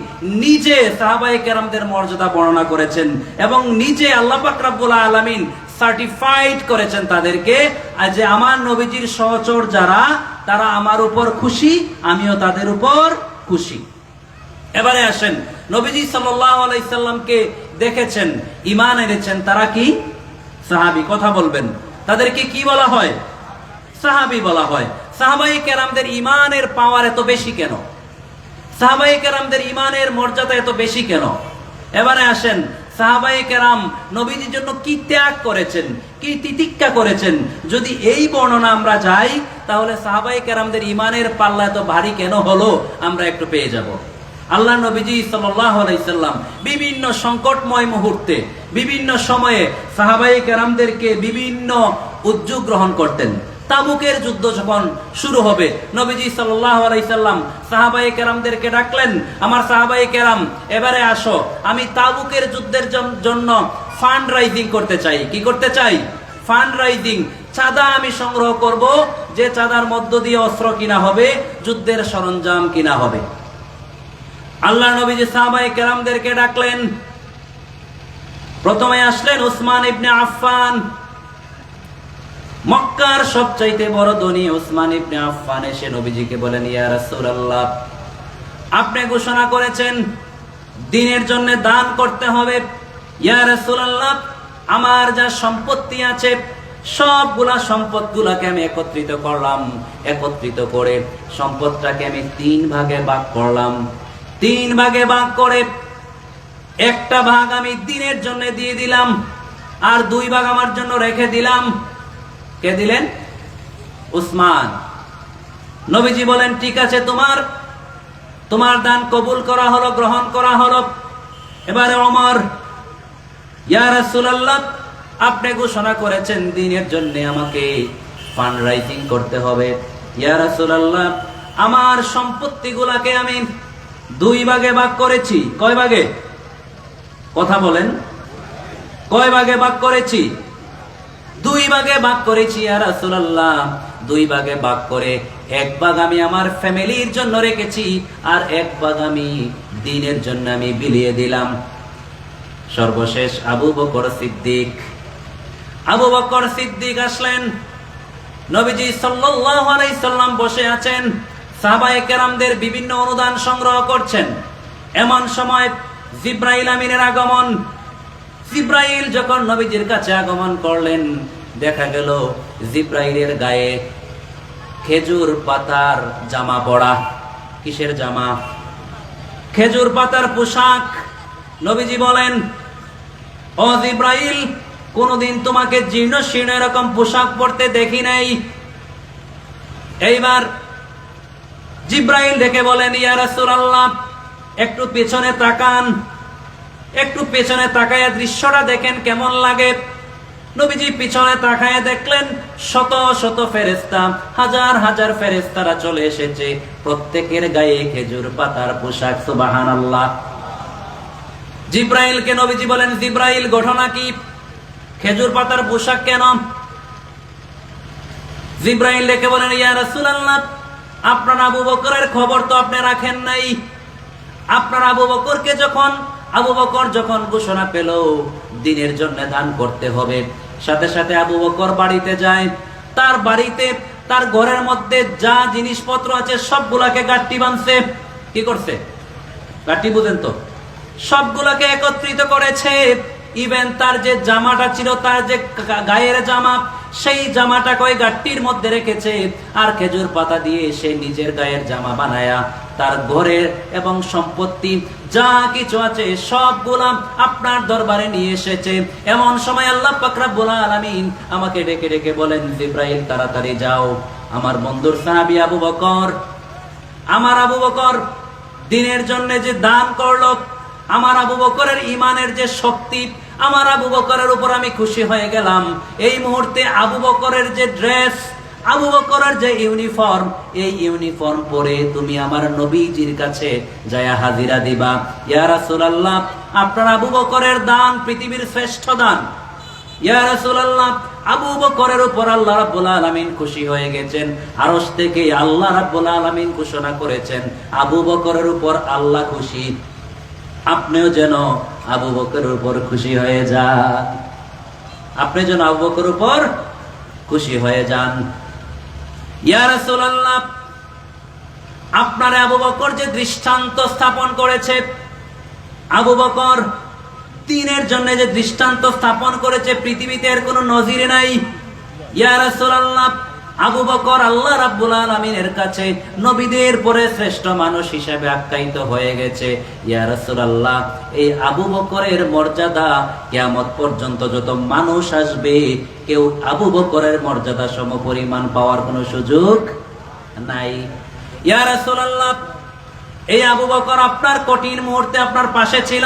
[SPEAKER 1] নিজে সাহাবায়ে কেরামদের মর্যাদা বর্ণনা করেছেন এবং নিজে আল্লাহ পাক রব্বুল আলামিন সার্টিফাইড করেছেন তাদেরকে যে আমার নবীজির সহচর যারা, তারা আমার উপর খুশি, আমিও তাদের উপর খুশি। এবারে আসেন, নবীজি সাল্লাল্লাহু আলাইহি সাল্লামকে দেখেছেন, ঈমান এনেছেন, তারা কি? সাহাবী। কথা বলবেন, তাদেরকে কি বলা হয়? সাহাবী বলা হয়। সাহাবায়ে কেরামদের ঈমানের পাওয়ার এত বেশি কেন? সাহাবায়ে কেরামদের ঈমানের মর্যাদা এত বেশি কেন? এবারে আসেন, সাহাবায়ে কেরাম নবীজির জন্য কি ত্যাগ করেছেন, কি তিতিক্ষা করেছেন, যদি এই বর্ণনা আমরা যাই তাহলে সাহাবায়ে কেরামদের ইমানের পাল্লা এত ভারী কেন হলো আমরা একটু পেয়ে যাব। আল্লাহ নবীজি সাল্লাল্লাহু আলাইহি সাল্লাম বিভিন্ন সংকটময় মুহূর্তে বিভিন্ন সময়ে সাহাবায়ে কেরামদেরকে বিভিন্ন উদ্যোগ গ্রহণ করতেন। তাবুকের যুদ্ধ যখন শুরু হবে, নবীজি সাল্লাল্লাহু আলাইহি সাল্লাম সাহাবায়ে কেরামদেরকে ডাকলেন, আমার সাহাবায়ে কেরাম এবারে আসো, আমি তাবুকের যুদ্ধের জন্য ফান্ড রাইজিং করতে চাই। কি করতে চাই? ফান্ড রাইজিং, চাঁদা আমি সংগ্রহ করব, যে চাঁদার মধ্য দিয়ে অস্ত্র কিনা হবে, যুদ্ধের সরঞ্জাম কিনা হবে। আল্লাহ নবীজি সাহাবায়ে কেরামদেরকে ডাকলেন। প্রথমে আসলেন উসমান ইবনে আফফান, মক্কার সবচাইতে বড় ধনী উসমান ইবনে আফফান এসে নবীজিকে বলেন, ইয়া রাসূলুল্লাহ, আপনি ঘোষণা করেছেন দ্বীনের জন্য দান করতে হবে। ইয়া রাসূলুল্লাহ, আমার যা সম্পত্তি আছে সবগুলা সম্পদগুলাকে আমি একত্রিত করলাম, একত্রিত করে সম্পদটাকে আমি 3 ভাগে ভাগ করলাম। 3 ভাগে ভাগ করে একটা ভাগ আমি দ্বীনের জন্য দিয়ে দিলাম, আর 2 ভাগ আমার জন্য রেখে দিলাম। কে দিলেন? উসমান। নবীজি বলেন, ঠিক আছে, তোমার দান কবুল করা হলো, গ্রহণ করা হলো। এবারে ওমর, ইয়া রাসূলুল্লাহ, আপনি ঘোষণা করেছেন দ্বীনের জন্য আমাকে ফান্ড রাইজিং করতে হবে। ইয়া রাসূলুল্লাহ, আমার সম্পত্তিগুলোকে আমি 2 ভাগে ভাগ করেছি। কয় ভাগে? কথা বলেন, কয় ভাগে ভাগ করেছি? 2 ভাগে ভাগ করেছি ইয়া রাসূলুল্লাহ। 2 ভাগে ভাগ করে 1 ভাগ আমি আমার ফ্যামিলির জন্য রেখেছি, আর 1 ভাগ আমি দ্বীনের জন্য আমি বিলিয়ে দিলাম। সর্বশেষ আবু বকর সিদ্দিক। আবু বকর সিদ্দিক আসলেন। নবীজি সাল্লাল্লাহু আলাইহি সাল্লাম বসে আছেন, সাহাবায়ে কেরামদের বিভিন্ন অনুদান সংগ্রহ করছেন। এমন সময় জিবরাইল আমিনের আগমন। জিবরাইল যখন নবীজির কাছে আগমন করলেন, দেখা গেল জিবরাইলের গায়ে খেজুর পাতার জামা পরা। কিসের জামা? খেজুর পাতার পোশাক। নবীজি বলেন, ও জিবরাইল, কোনদিন তোমাকে জীর্ণ শীর্ণ এরকম পোশাক পরতে দেখি নাই। এইবার জিবরাইল দেখে বলেন, ইয়া রাসূলুল্লাহ, একটু পেছনে তাকান, একটু পেছনে তাকায়া দৃশ্যটা দেখেন কেমন লাগে। নবীজি পিছনে তাকায়া দেখলেন শত শত ফেরেশতা, হাজার হাজার ফেরেশতারা চলে এসেছে, প্রত্যেকের গায়ে খেজুর পাতার পোশাক। সুবহানাল্লাহ। জিবরাইলকে নবীজি বলেন, জিবরাইল, ঘটনা কি? খেজুর পাতার পোশাক কেন? জিবরাইল ডেকে বলেন, ইয়া রাসূলুল্লাহ, আপনার আবু বকরের খবর তো আপনি রাখেন নাই। আপনার আবু বকর যখন ঘোষণা পেল দ্বীনের জন্য দান করতে হবে, সাথে সাথে আবু বকর বাড়িতে যায়। তার বাড়িতে তার ঘরের মধ্যে যা জিনিসপত্র আছে সবগুলাকে গাঁট্টি বাঁধছে। কি করছে? গাঁট্টি বুঝেন তো? সবগুলাকে একত্রিত করেছে। ইভেন তার যে জামাটা ছিল, তার যে গায়ের জামা, সেই জামাটা কয় গাঁট্টির মধ্যে রেখেছে, আর খেজুর পাতা দিয়ে সে নিজের গায়ের জামা বানায়া তার ঘরের এবং সম্পত্তি যা কিছু আছে সবগুলা আপনার দরবারে নিয়ে এসেছে। এমন সময় আল্লাহ পাক রব্বুল আলামিন আমাকে ডেকে ডেকে বলেন, জিবরাইল, তাড়াতাড়ি যাও, আমার বন্ধুর সাহাবী আবু বকর, আমার আবু বকর দ্বীনের জন্য যে দান করলো, আমার আবু বকরের ইমানের যে শক্তি, আমার আবু বকরের উপর আমি খুশি হয়ে গেলাম। এই মুহূর্তে আবু বকরের যে ড্রেস, আবু বকরের যে ইউনিফর্ম, এই ইউনিফর্ম পরে তুমি আমার নবীজির কাছে যায়া হাজিরা দিবা। ইয়া রাসূলুল্লাহ, আপনার আবু বকরের দান পৃথিবীর শ্রেষ্ঠ দান। ইয়া রাসূলুল্লাহ, আবু বকরের উপর আল্লাহ রাব্বুল আলামিন খুশি হয়ে গেছেন। আরশ থেকে আল্লাহ রাব্বুল আলামিন ঘোষণা করেছেন, আবু বকরের উপর আল্লাহ খুশি, আপনিও যেন আবু বকরের উপর খুশি হয়ে যান। আপনি যেন আবু বকরের উপর খুশি হয়ে যান। ইয়া রাসূলুল্লাহ, আপনার আবু বকর যে দৃষ্টান্ত স্থাপন করেছে, আবু বকর দ্বীনের জন্য যে দৃষ্টান্ত স্থাপন করেছে, পৃথিবীতে এর কোনো নজির নাই। ইয়া রাসূলুল্লাহ, আবু বকর আল্লাহ রাব্বুল আলামিনের কাছে নবীদের পরে শ্রেষ্ঠ মানুষ হিসেবে আখ্যায়িত হয়ে গেছে। ইয়া রাসূলুল্লাহ, এই আবু বকরের মর্যাদা কিয়ামত পর্যন্ত যত মানুষ আসবে কেউ আবু বকরের মর্যাদা সমপরিমাণ পাওয়ার কোনো সুযোগ নাই। ইয়া রাসূলুল্লাহ, এই আবু বকর আপনার কঠিন মুহূর্তে আপনার পাশে ছিল।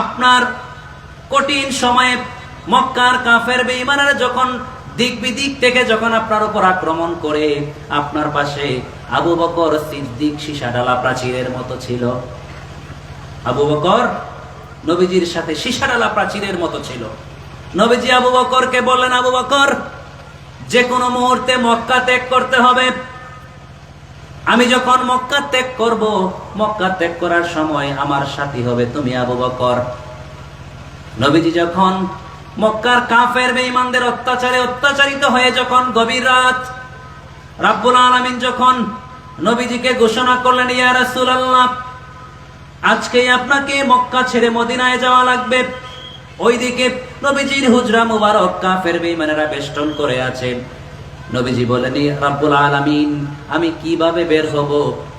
[SPEAKER 1] আপনার কঠিন সময়ে মক্কার কাফের বেঈমানরা যখন দিক বিদিক থেকে যখন আপনার উপর আক্রমণ করে, আপনার পাশে আবু বকর সিদ্দিক সীসা ডালা প্রাচীরের মতো ছিল। আবু বকর নবীজির সাথে সীসা ডালা প্রাচীরের মতো ছিল। নবীজি আবু বকরকে বললেন, আবু বকর, যে কোনো মুহূর্তে মক্কা ত্যাগ করতে হবে। আমি যখন মক্কা ত্যাগ করব, মক্কা ত্যাগ করার সময় আমার সাথী হবে তুমি আবু বকর। নবীজি যখন মক্কার কাফের বেঈমানদের অত্যাচারে অত্যাচারিত হয়ে যখন গভীর রাত, রাব্বুল আলামিন যখন নবীজিকে ঘোষণা করলেন, ইয়া রাসূলুল্লাহ, আজকেই আপনাকে মক্কা ছেড়ে মদিনায় যাওয়া লাগবে। ওইদিকে নবীজির হুজরা মুবারক কাফের বেঈমানেরা বেষ্টন করে আছে। নবীজি বলেন, রাব্বুল আলামিন, আমি কিভাবে বের হব?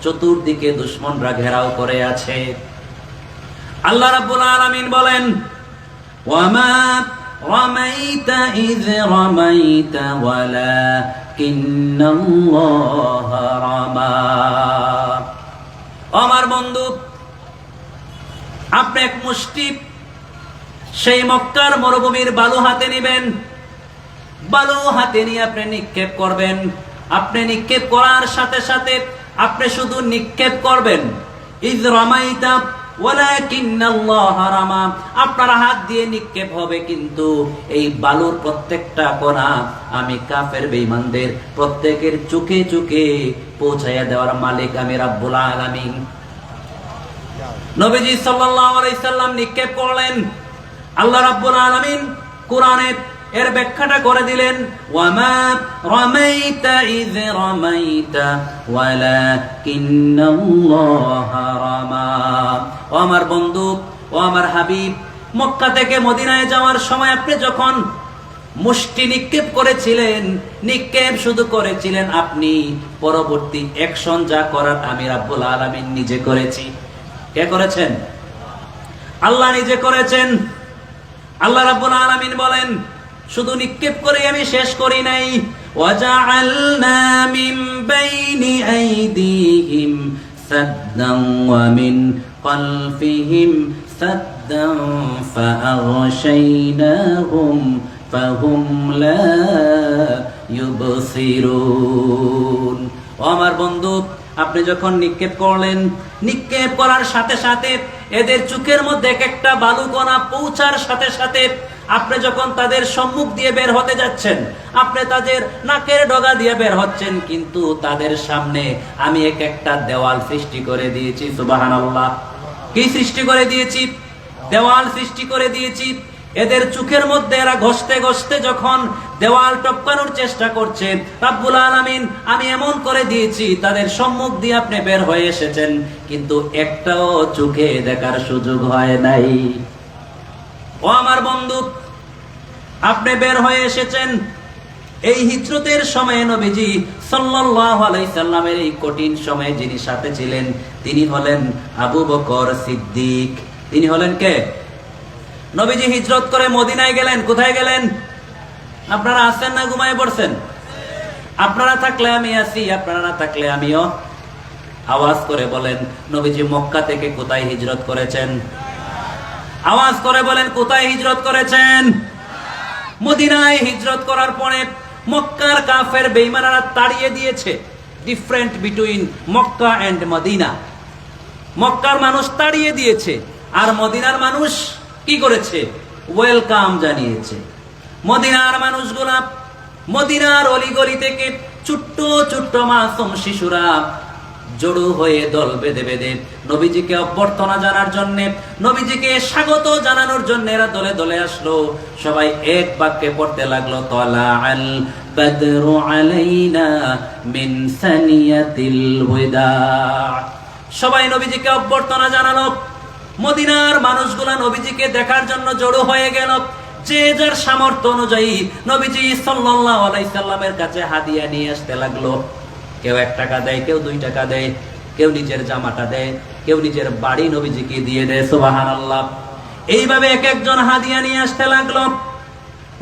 [SPEAKER 1] চতুর্দিকে দুশমনরা ঘেরাও করে আছে। আল্লাহ রাব্বুল আলামিন বলেন, ওয়ামা রামাইতা ইয রামাইতা ওয়ালাকিন্নাল্লাহা রামা। আমার বন্ধু, আপনি এক মুষ্টি সেই মক্কার মরুভূমির বালু হাতে নেবেন। বালু হাতে নিয়ে আপনি নিক্ষেপ করবেন। আপনি নিক্ষেপ করার সাথে সাথে আপনি শুধু নিক্ষেপ করবেন। ইয রামাইতা ওয়ালাকিন্নাল্লাহা রামা, আপনার হাত দিয়ে নিক্ষেপ হবে, কিন্তু এই বালুর প্রত্যেকটা কণা আমি কাফের বেঈমানদের প্রত্যেকের চোখে চোখে পৌঁছায়া দেওয়ার মালিক আমি রাব্বুল আলামিন। নবীজি সাল্লাল্লাহু আলাইহি সাল্লাম নিক্ষেপ করলেন। আল্লাহ রাব্বুল আলামিন কোরআনে এর ব্যাখ্যাটা করে দিলেন, ওয়ামা রামাইতা ইয রামাইতা ওয়ালাকিন্নাল্লাহা রামা। ও আমার বন্ধু, ও আমার হাবিব, মক্কা থেকে মদিনায় যাওয়ার সময় আপনি যখন মুষ্টি নিক্ষেপ করেছিলেন, নিক্ষেপ শুধু করেছিলেন আপনি, পরবর্তী অ্যাকশন যা করার আমি রাব্বুল আলামিন নিজে করেছি। কে করেছেন? আল্লাহ নিজে করেছেন। আল্লাহ রাব্বুল আলামিন বলেন, শুধু নিক্ষেপ করে আমি শেষ করি নাই, ওয়াজআলনা মিন বাইনি আইদিহিম সাদ্দান ওয়া মিন খালফিহিম সাদ্দান ফাআগশাইনাহুম ফাহুম লা ইউবসিরুন। ও আমার বন্ধু, আপনি যখন নিক্ষেপ করলেন, নিক্ষেপ করার সাথে সাথে এদের চোখের মধ্যে এক একটা বালুকণা পৌঁছার সাথে সাথে আপনি যখন তাদের সম্মুখ দিয়ে বের হতে যাচ্ছেন, আপনি তাদের নাকের ডগা দিয়ে বের হচ্ছেন, কিন্তু তাদের সামনে আমি এক একটা দেওয়াল সৃষ্টি করে দিয়েছি। সুবহানাল্লাহ। কি সৃষ্টি করে দিয়েছি? দেওয়াল সৃষ্টি করে দিয়েছি। এদের চোখের মধ্যে এরা ঘষতে ঘষতে যখন দেওয়াল টপকানোর চেষ্টা করছে, রাব্বুল আলামিন আমি এমন করে দিয়েছি তাদের সম্মুখ দিয়ে আপনি বের হয়ে এসেছেন, কিন্তু একটাও চোখে দেখার সুযোগ হয় নাই। ও আমার বন্ধু, আপনি বের হয়ে এসেছেন। এই হিজরতের সময়ে নবীজি সাল্লাল্লাহু আলাইহি সাল্লামের এই কঠিন সময়ে যিনি সাথে ছিলেন তিনি হলেন আবু বকর সিদ্দিক। তিনি হলেন কে? নবীজি হিজরত করে মদিনায় গেলেন। কোথায় গেলেন? আপনারা আছেন না ঘুমায় পড়ছেন? আপনারা থাকলে আমি আছি, আপনারা না থাকলে আমিও। আওয়াজ করে বলেন, নবীজি মক্কা থেকে কোথায় হিজরত করেছেন? আওয়াজ করে বলেন, কোথায় হিজরত করেছেন? মদিনায় হিজরত করার পরে মক্কার কাফের বেঈমানরা তাড়িয়ে দিয়েছে। Different between Mecca and Medina. মক্কার মানুষ তাড়িয়ে দিয়েছে, আর মদিনার মানুষ কি করেছে? ওয়েলকাম জানিয়েছে। মদিনার মানুষগুলা মদিনার অলিগলি থেকে ছোট্ট ছোট্ট মাসুম শিশুরা জড়ো হয়ে দল বেঁধে বেঁধে নবীজিকে অভ্যর্থনা জানার জন্য, নবীজিকে স্বাগত জানানোর জন্য এরা দলে দলে আসলো। সবাই এক বাক্যে পড়তে লাগলো, তালাআল বাদরু আলাইনা মিন সানিয়াতিল ওয়াদা। সবাই নবীজিকে অভ্যর্থনা জানালো। মদিনার মানুষগুলা নবীজিকে দেখার জন্য জড়ো হয়ে গেল। যে যার সামর্থ্য অনুযায়ী নবীজি সাল্লাল্লাহু আলাইহি সাল্লামের কাছে হাদিয়া নিয়ে আসতে লাগলো। কেউ 1 টাকা দেয়, কেউ 2 টাকা দেয়, কেউ নিজের জামাটা দেয়, কেউ নিজের বাড়ি নবীজিকে দিয়ে দেয়। সুবহানাল্লাহ। এইভাবে এক একজন হাদিয়া নিয়ে আসতে লাগলো।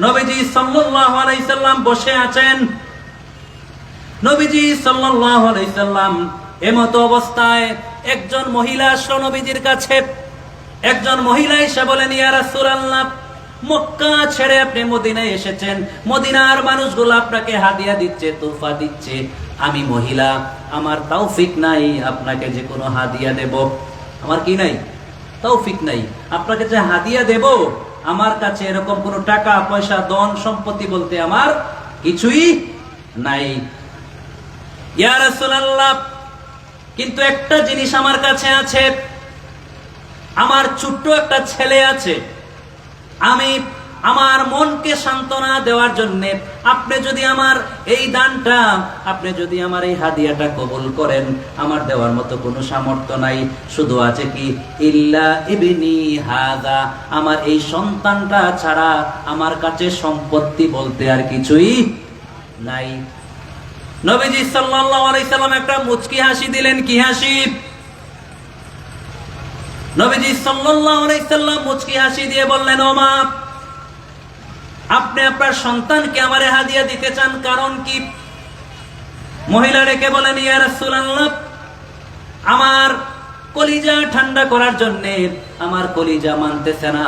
[SPEAKER 1] নবীজি সাল্লাল্লাহু আলাইহি সাল্লাম বসে আছেন। নবীজি সাল্লাল্লাহু আলাইহি সাল্লাম এমত অবস্থায় একজন মহিলা আসলো নবীজির কাছে। একজন মহিলা এসে বলেন, ইয়া রাসূলুল্লাহ, মক্কা ছেড়ে আপনি মদিনায় এসেছেন, মদিনার মানুষগুলো আপনাকে হাদিয়া দিচ্ছে, তোহফা দিচ্ছে। আমি মহিলা, আমার তৌফিক নাই আপনাকে যে কোনো হাদিয়া দেব। আমার কি নাই? তৌফিক নাই। আপনাকে যে হাদিয়া দেব, আমার কাছে এরকম কোনো টাকা পয়সা ধন সম্পত্তি বলতে আমার কিছুই নাই। ইয়া রাসূলুল্লাহ, কিন্তু একটা জিনিস আমার কাছে আছে। আমার ছোট্ট একটা ছেলে আছে। আমি আমার মনকে সান্ত্বনা দেওয়ার জন্য আপনি যদি আমার এই দানটা, আপনি যদি আমার এই হাদিয়াটা কবুল করেন, আমার দেওয়ার মতো কোনো সামর্থ্য নাই। শুধু আছে কি, ইল্লা ইবনি হাযা, আমার এই সন্তানটা ছাড়া আমার কাছে সম্পত্তি বলতে আর কিছুই নাই। নবীজি সাল্লাল্লাহু আলাইহি সাল্লাম একটা মুচকি হাসি দিলেন। কি হাসি? নবীজি সাল্লাল্লাহু আলাইহি সাল্লাম মুচকি হাসি দিয়ে বললেন, ও মা, আপনি আপনার সন্তানকে আমারে হাদিয়া দিতে চান, কারণ কি? মহিলা রেখে বলেন, ইয়া রাসূলুল্লাহ, আমার কলিজা ঠান্ডা করার জন্য আমার কলিজা মানতেছে না,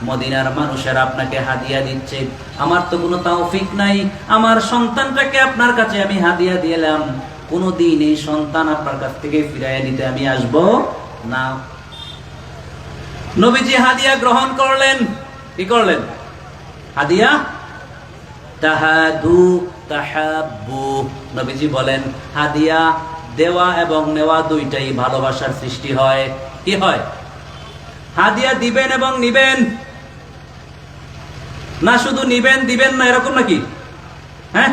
[SPEAKER 1] মদিনার মানুষের আপনাকে হাদিয়া দিচ্ছে, আমার তো কোনো তৌফিক নাই। আমার সন্তানটাকে আপনার কাছে আমি হাদিয়া দিলাম, কোনদিন এই সন্তান আপনার কাছ থেকে ফিরাইয়া নিতে আমি আসব না। নবীজি হাদিয়া গ্রহণ করলেন। কি করলেন? হাদিয়া তাহাদু তাহাব্বু। নবীজি বলেন, হাদিয়া দেওয়া এবং নেওয়া দুইটাই ভালোবাসার সৃষ্টি হয়। কি হয়? হাদিয়া দিবেন এবং নিবেন না, শুধু নিবেন দিবেন না, এরকম নাকি? হ্যাঁ,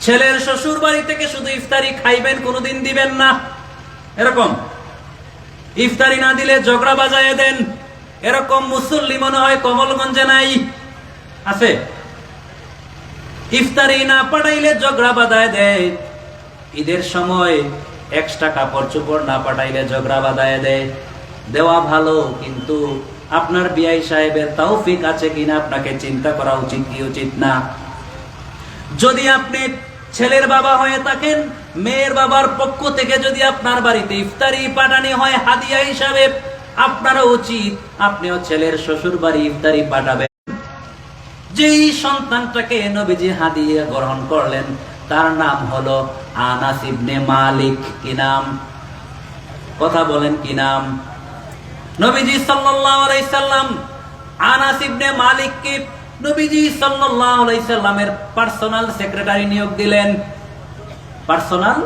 [SPEAKER 1] ছেলের শ্বশুর বাড়ি থেকে শুধু ইফতারি খাইবেন, কোনোদিন দিবেন না, এরকম? ইফতারি না দিলে ঝগড়া বাজায় দেন, এরকম মুসল্লি মনে হয় কমলগঞ্জে নাই? আছে? ইফতারি না পাঠাইলে ঝগড়া বাঁধায় দেয়। ঈদের সময় এক্সট্রা কাপড় চোপড় না পাঠাইলে ঝগড়া বাঁধায় দেয়। দেওয়া ভালো, কিন্তু আপনার বিআই সাহেবের তৌফিক আছে কিনা আপনাকে চিন্তা করা উচিত কি উচিত না? যদি আপনি ছেলের বাবা হয়ে থাকেন, মেয়ের বাবার পক্ষ থেকে যদি আপনার বাড়িতে ইফতারি পাঠানি হয় হাদিয়া হিসাবে, আপনারও উচিত আপনিও ছেলের শ্বশুর বাড়ি ইফতারি পাঠাবেন। যেই সন্তানটাকে নবীজি হাদিয়া গ্রহণ করলেন তার নাম হলো আনাস ইবনে মালিক। কি নাম? কথা বলেন, কি নাম? নবীজি সাল্লাল্লাহু আলাইহি সাল্লাম আনাস ইবনে মালিককে নবীজি সাল্লাল্লাহু আলাইহি সাল্লামের পার্সোনাল সেক্রেটারি নিয়োগ দিলেন। পার্সোনাল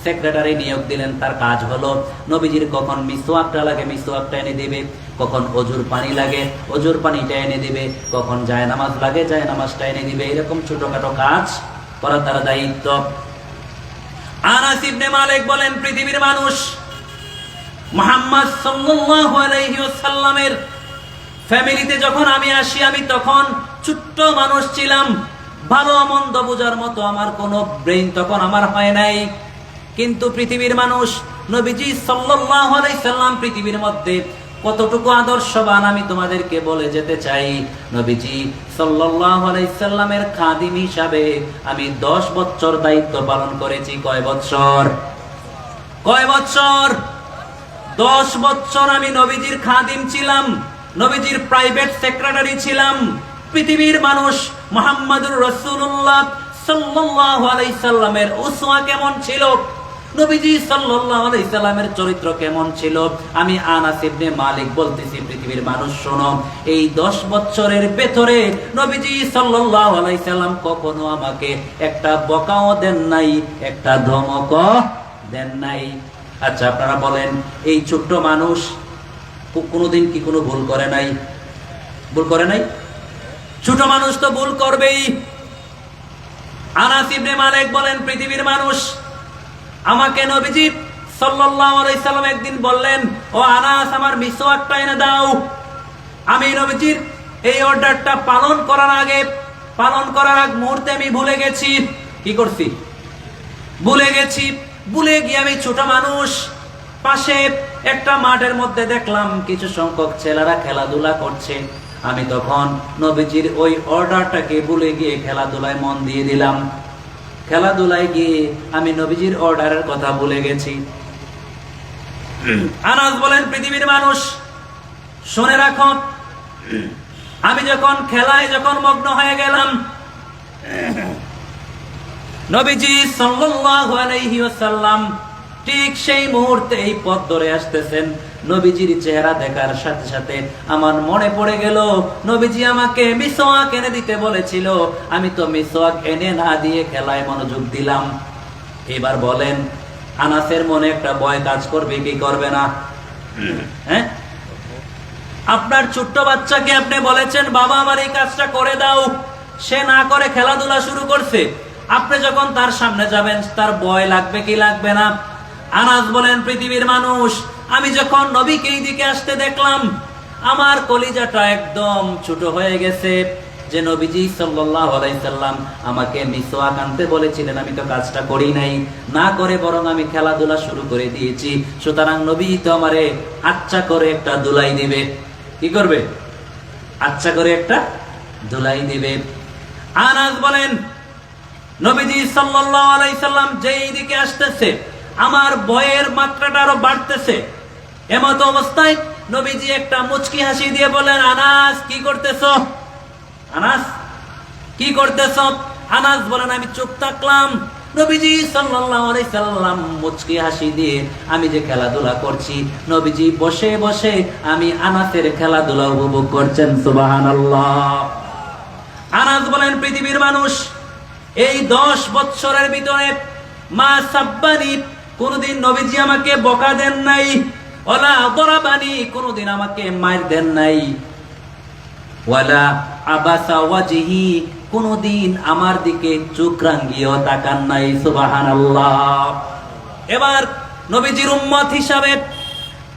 [SPEAKER 1] সেক্রেটারি নিয়োগ দিলেন। তার কাজ হলো নবীজির কখন মিসওয়াকটা লাগে মিসওয়াকটা এনে দিবে, কখন অজুর পানি লাগে অজুর পানিটা এনে দিবে, কখন জায়নামাজ লাগে জায়নামাজটা এনে দিবে। এরকম ছোটখাটো কাজ করা তার দায়িত্ব। আনাস ইবনে মালিক বলেন, পৃথিবীর মানুষ মুহাম্মদ সাল্লাল্লাহু আলাইহি ওয়াসাল্লামের ফ্যামিলিতে যখন আমি আসি, আমি তখন ছোট্ট মানুষ ছিলাম, ভালো মন্দ বোঝার মতো আমার কোনো ব্রেইন তখন আমার হয় নাই। কিন্তু পৃথিবীর মানুষ নবীজি সাল্লাল্লাহু আলাইহি সাল্লাম পৃথিবীর মধ্যে কতটুকু আদর্শবান আমি তোমাদেরকে বলে যেতে চাই। নবীজি সাল্লাল্লাহু আলাইহি সাল্লামের খাদিম হিসাবে আমি 10 বছর দায়িত্ব পালন করেছি। কয় বছর? কয় বছর? 10 বছর আমি নবীজির খাদিম ছিলাম, নবীজির প্রাইভেট সেক্রেটারি ছিলাম। পৃথিবীর মানুষ মুহাম্মদুর রাসূলুল্লাহ সাল্লাল্লাহু আলাইহি সাল্লামের উসওয়া কেমন ছিল, নবীজি সাল্লাল্লাহু আলাইহি সাল্লামের চরিত্র কেমন ছিল, আমি আনাস ইবনে মালিক বলতেছি পৃথিবীর মানুষ শোনো। এই 10 বছরের ভেতরে নবীজি সাল্লাল্লাহু আলাইহি সাল্লাম কখনো আমাকে একটা বকাও দেন নাই, একটা ধমকও দেন নাই। আচ্ছা, আপনারা বলেন, এই ছোট্ট মানুষ কোনোদিন কি কোনো ভুল করে নাই? ভুল করে নাই? ছোট মানুষ তো ভুল করবেই। আনাস ইবনে মালিক বলেন, পৃথিবীর মানুষ আমাকে নবীজি সাল্লাল্লাহু আলাইহি সাল্লাম একদিন বললেন, ও আনাস, আমার মিসওয়াকটা এনে দাও। আমি নবীজির এই অর্ডারটা পালন করার আগ মুহূর্তে আমি ভুলে গেছি। কি করছি? ভুলে গেছি। ভুলে গিয়ে আমি ছোট মানুষ, পাশে একটা মাঠের মধ্যে দেখলাম কিছু সংখ্যক ছেলেরা খেলাধুলা করছে। আমি তখন নবীজির ওই অর্ডারটাকে ভুলে গিয়ে খেলাধুলায় মন দিয়ে দিলাম। খেলাধুলায় গিয়ে আমি নবীজির অর্ডারের কথা ভুলে গেছি। আনাস বলেন, পৃথিবীর মানুষ শুনে রাখো, আমি যখন খেলায় মগ্ন হয়ে গেলাম, নবীজি সাল্লাল্লাহু আলাইহি ওয়াসাল্লাম ঠিক সেই মুহূর্তে এই পথ ধরে আসতেছেন। নবীজির চেহারা দেখার সাথে সাথে আমার মনে পড়ে গেল নবীজি আমাকে মিসওয়াক এনে দিতে বলেছিল, আমি তো মিসওয়াক এনে না দিয়ে খেলায় মনোযোগ দিলাম। এবার বলেন, আনাসের মনে একটা ভয় কাজ করবে কি করবে না? হ্যাঁ, আপনার ছোট্ট বাচ্চাকে আপনি বলেছেন বাবা আমার এই কাজটা করে দাও, সে না করে খেলাধুলা শুরু করছে। আপনি যখন তার সামনে যাবেন তার ভয় লাগবে কি লাগবে না? আনাস বলেন, পৃথিবীর মানুষ আমি যখন নবীকে এই দিকে আসতে দেখলাম, আমার কলিজাটা একদম ছোট হয়ে গেছে। যে নবীজি সাল্লাল্লাহু আলাইহি সাল্লাম আমাকে মিসওয়াক আনতে বলেছিলেন, আমি তো কাজটা করি নাই, না করে বরং আমি খেলাধুলা শুরু করে দিয়েছি। সুতরাং নবী তো আমারে আচ্ছা করে একটা দুলাই দিবে। কি করবে? আচ্ছা করে একটা দুলাই দিবে। আনাস বলেন, নবীজি সাল্লাল্লাহু আলাইহি সাল্লাম যেই দিকে আসতেছে আমার ভয়ের মাত্রাটা আরো বাড়তেছে। এমত অবস্থায় নবীজি একটা মুচকি হাসি দিয়ে বলেন, আনাস কি করতেছো? আনাস কি করতেছো? আনাস বলেন, আমি চুপ থাকলাম। নবীজি সাল্লাল্লাহু আলাইহি সাল্লাম মুচকি হাসি দিয়ে আমি যে খেলাধুলা করছি, নবীজি বসে বসে আমি আনাসের খেলাধুলা উপভোগ করছেন। সুবহানাল্লাহ। আনাস বলেন, পৃথিবীর মানুষ এই 10 বছরের ভিতরে মা সাব্বানি, কোনদিন নবীজি আমাকে বকা দেন নাই, ওয়ালা দরাবানি, কোনদিন আমাকে মার দেন নাই, ওয়ালা আবাসা ওয়াজহি, কোনদিন আমার দিকে চোখ রাঙিয়েও তাকান নাই। সুবহানাল্লাহ। এবার নবীজির উম্মত হিসাবে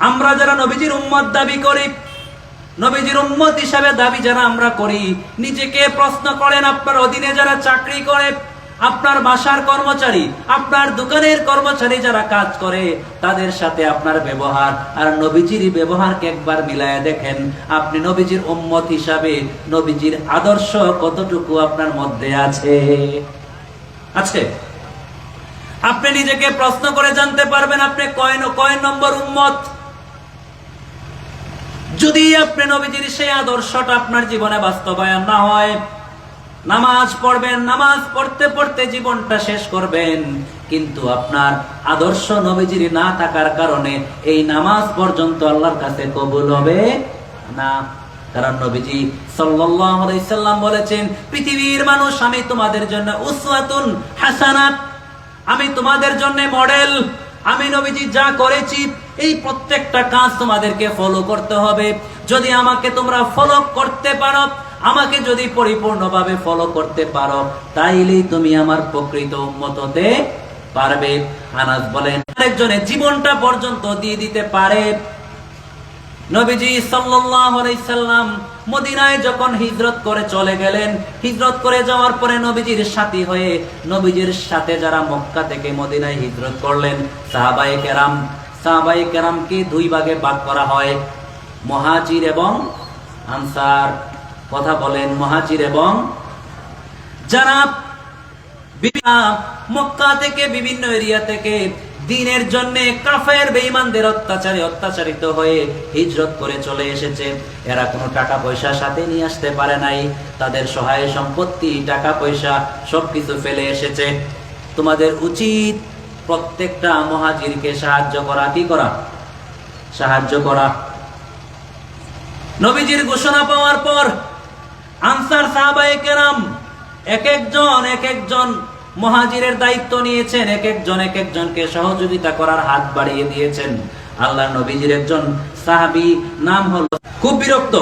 [SPEAKER 1] আমরা যারা নবীজির উম্মত দাবি করি, নবীজির উম্মত হিসাবে দাবি যারা আমরা করি, নিজেকে প্রশ্ন করেন, আপনার অধীনে যারা চাকরি করে, আপনার বাসার কর্মচারী, আপনার দোকানের কর্মচারী যারা কাজ করে, তাদের সাথে আপনার ব্যবহার আর নবীজির ব্যবহারকে একবার মিলায়া দেখেন। আপনি নবীজির উম্মত হিসাবে নবীজির আদর্শ কতটুকু আপনার মধ্যে আছে? আছে? আপনি নিজেকে প্রশ্ন করে জানতে পারবেন আপনি কয় নম্বর উম্মত। যদি আপনি নবীজির সেই আদর্শটা আপনার জীবনে বাস্তবায়ন না হয়, নামাজ পড়বেন, নামাজ পড়তে পড়তে জীবনটা শেষ করবেন, কিন্তু আপনার আদর্শ নবীজির না থাকার কারণে এই নামাজ পর্যন্ত আল্লাহর কাছে কবুল হবে না। কারণ নবীজি সাল্লাল্লাহু আলাইহি সাল্লাম বলেছেন, পৃথিবীর মানুষ আমি তোমাদের জন্য উসওয়াতুন হাসানাত, আমি তোমাদের জন্য মডেল। আমি নবীজি যা করেছি এই প্রত্যেকটা কাজ তোমাদেরকে ফলো করতে হবে। যদি আমাকে তোমরা ফলো করতে পারো, আমাকে যদি পরিপূর্ণভাবে ফলো করতে পারো, তাইলেই তুমি আমার প্রকৃত উম্মত হতে পারবে। আনাস বলেন, আরেকজনের জীবনটা পর্যন্ত দিয়ে দিতে পারে। নবীজি সাল্লাল্লাহু আলাইহি সাল্লাম মদিনায় যখন হিজরত করে চলে গেলেন, হিজরত করে যাওয়ার পরে নবীজির সাথী হয়ে নবীজির সাথে যারা মক্কা থেকে মদিনায় হিজরত করলেন, সাহাবায়ে কেরামকে দুই ভাগে ভাগ করা হয়, মুহাজির এবং আনসার। কথা বলেন, মুহাজির এবং যারা মক্কা থেকে বিভিন্ন এরিয়া থেকে দ্বীনের জন্য কাফের বেঈমানদের অত্যাচারে অত্যাচারিত হয়ে হিজরত করে চলে এসেছে। এরা কোনো টাকা পয়সা সাথে নিয়ে আসতে পারে নাই, তাদের সহায় সম্পত্তি, টাকা পয়সা সবকিছু ফেলে এসেছে। তোমাদের উচিত প্রত্যেকটা মুহাজিরকে সাহায্য করা। কি করা? সাহায্য করা। নবীজির ঘোষণা পাওয়ার পর আনসার সাহাবায়ে কেরাম এক একজন মুহাজিরের দায়িত্ব নিয়েছেন, এক একজনকে সহযোগিতা করার হাত বাড়িয়ে দিয়েছেন। আল্লাহর নবীজির একজন সাহাবী নাম হলো, খুব বিরক্ত,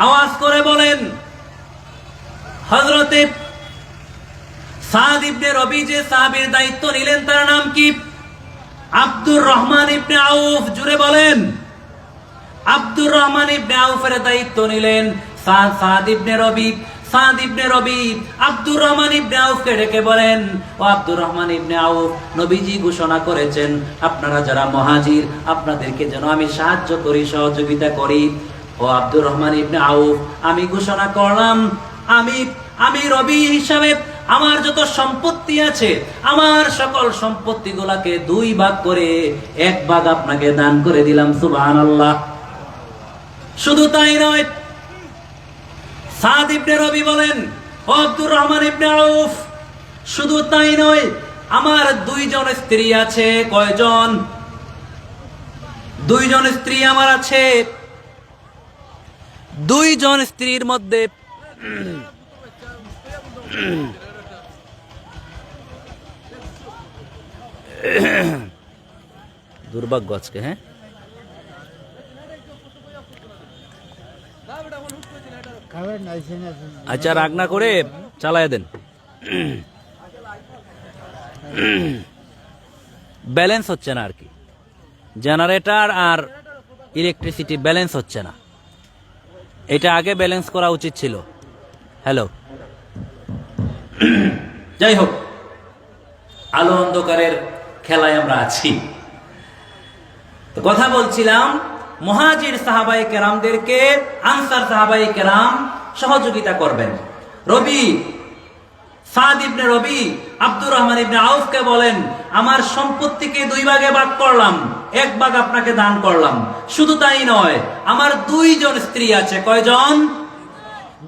[SPEAKER 1] আওয়াজ করে বলেন, হযরতে সাদ ইবনে রবি যে সাহাবীর দায়িত্ব নিলেন তার নাম কি? আব্দুর রহমান ইবনে আউফ। জুড়ে বলেন, আব্দুর রহমান ইবনে আউফের দায়িত্ব নিলেন সাদ ইবনে রবি আব্দুর রহমান ইবনে আউফকে ডেকে বলেন, ও আব্দুর রহমান ইবনে আউফ, নবীজি ঘোষণা করেছেন আপনারা যারা মুহাজির আপনাদেরকে যেন আমি সাহায্য করি, সহযোগিতা করি। ও আব্দুর রহমান ইবনে আউফ, আমি ঘোষণা করলাম আমি রবি হিসাবে আমার যত সম্পত্তি আছে আমার সকল সম্পত্তিগুলোকে 2 ভাগ করে 1 ভাগ আপনাকে দান করে দিলাম। সুবহানাল্লাহ। শুধু তাই নয়, সাদ ইবনে রবি বলেন, ও আব্দুর রহমান ইবনে আউফ, শুধু তাই নয়, আমার 2 জন স্ত্রী আছে। কয়জন? 2 জন স্ত্রী আমার আছে। 2 জন স্ত্রীর মধ্যে দুর্ভাগ্য আজকে। হ্যাঁ, আচ্ছা, রাগ না করে চালায় দেন। ব্যালেন্স হচ্ছে না আর কি, জেনারেটর আর ইলেকট্রিসিটি ব্যালেন্স হচ্ছে না। এটা আগে ব্যালেন্স করা উচিত ছিল। হ্যালো, যাই হোক, আলো অন্ধকারের খেলায় আমরা আছি। তো কথা বলছিলাম, মুহাজির সাহাবায়ে কেরামদেরকে আনসার সাহাবায়ে কেরাম সহযোগিতা করবেন। সাদ ইবনে রবি আব্দুর রহমান ইবনে আউফকে বলেন, আমার সম্পত্তিকে 2 ভাগে ভাগ করলাম, 1 ভাগ আপনাকে দান করলাম। শুধু তাই নয়, আমার 2 জন স্ত্রী আছে। কয়জন?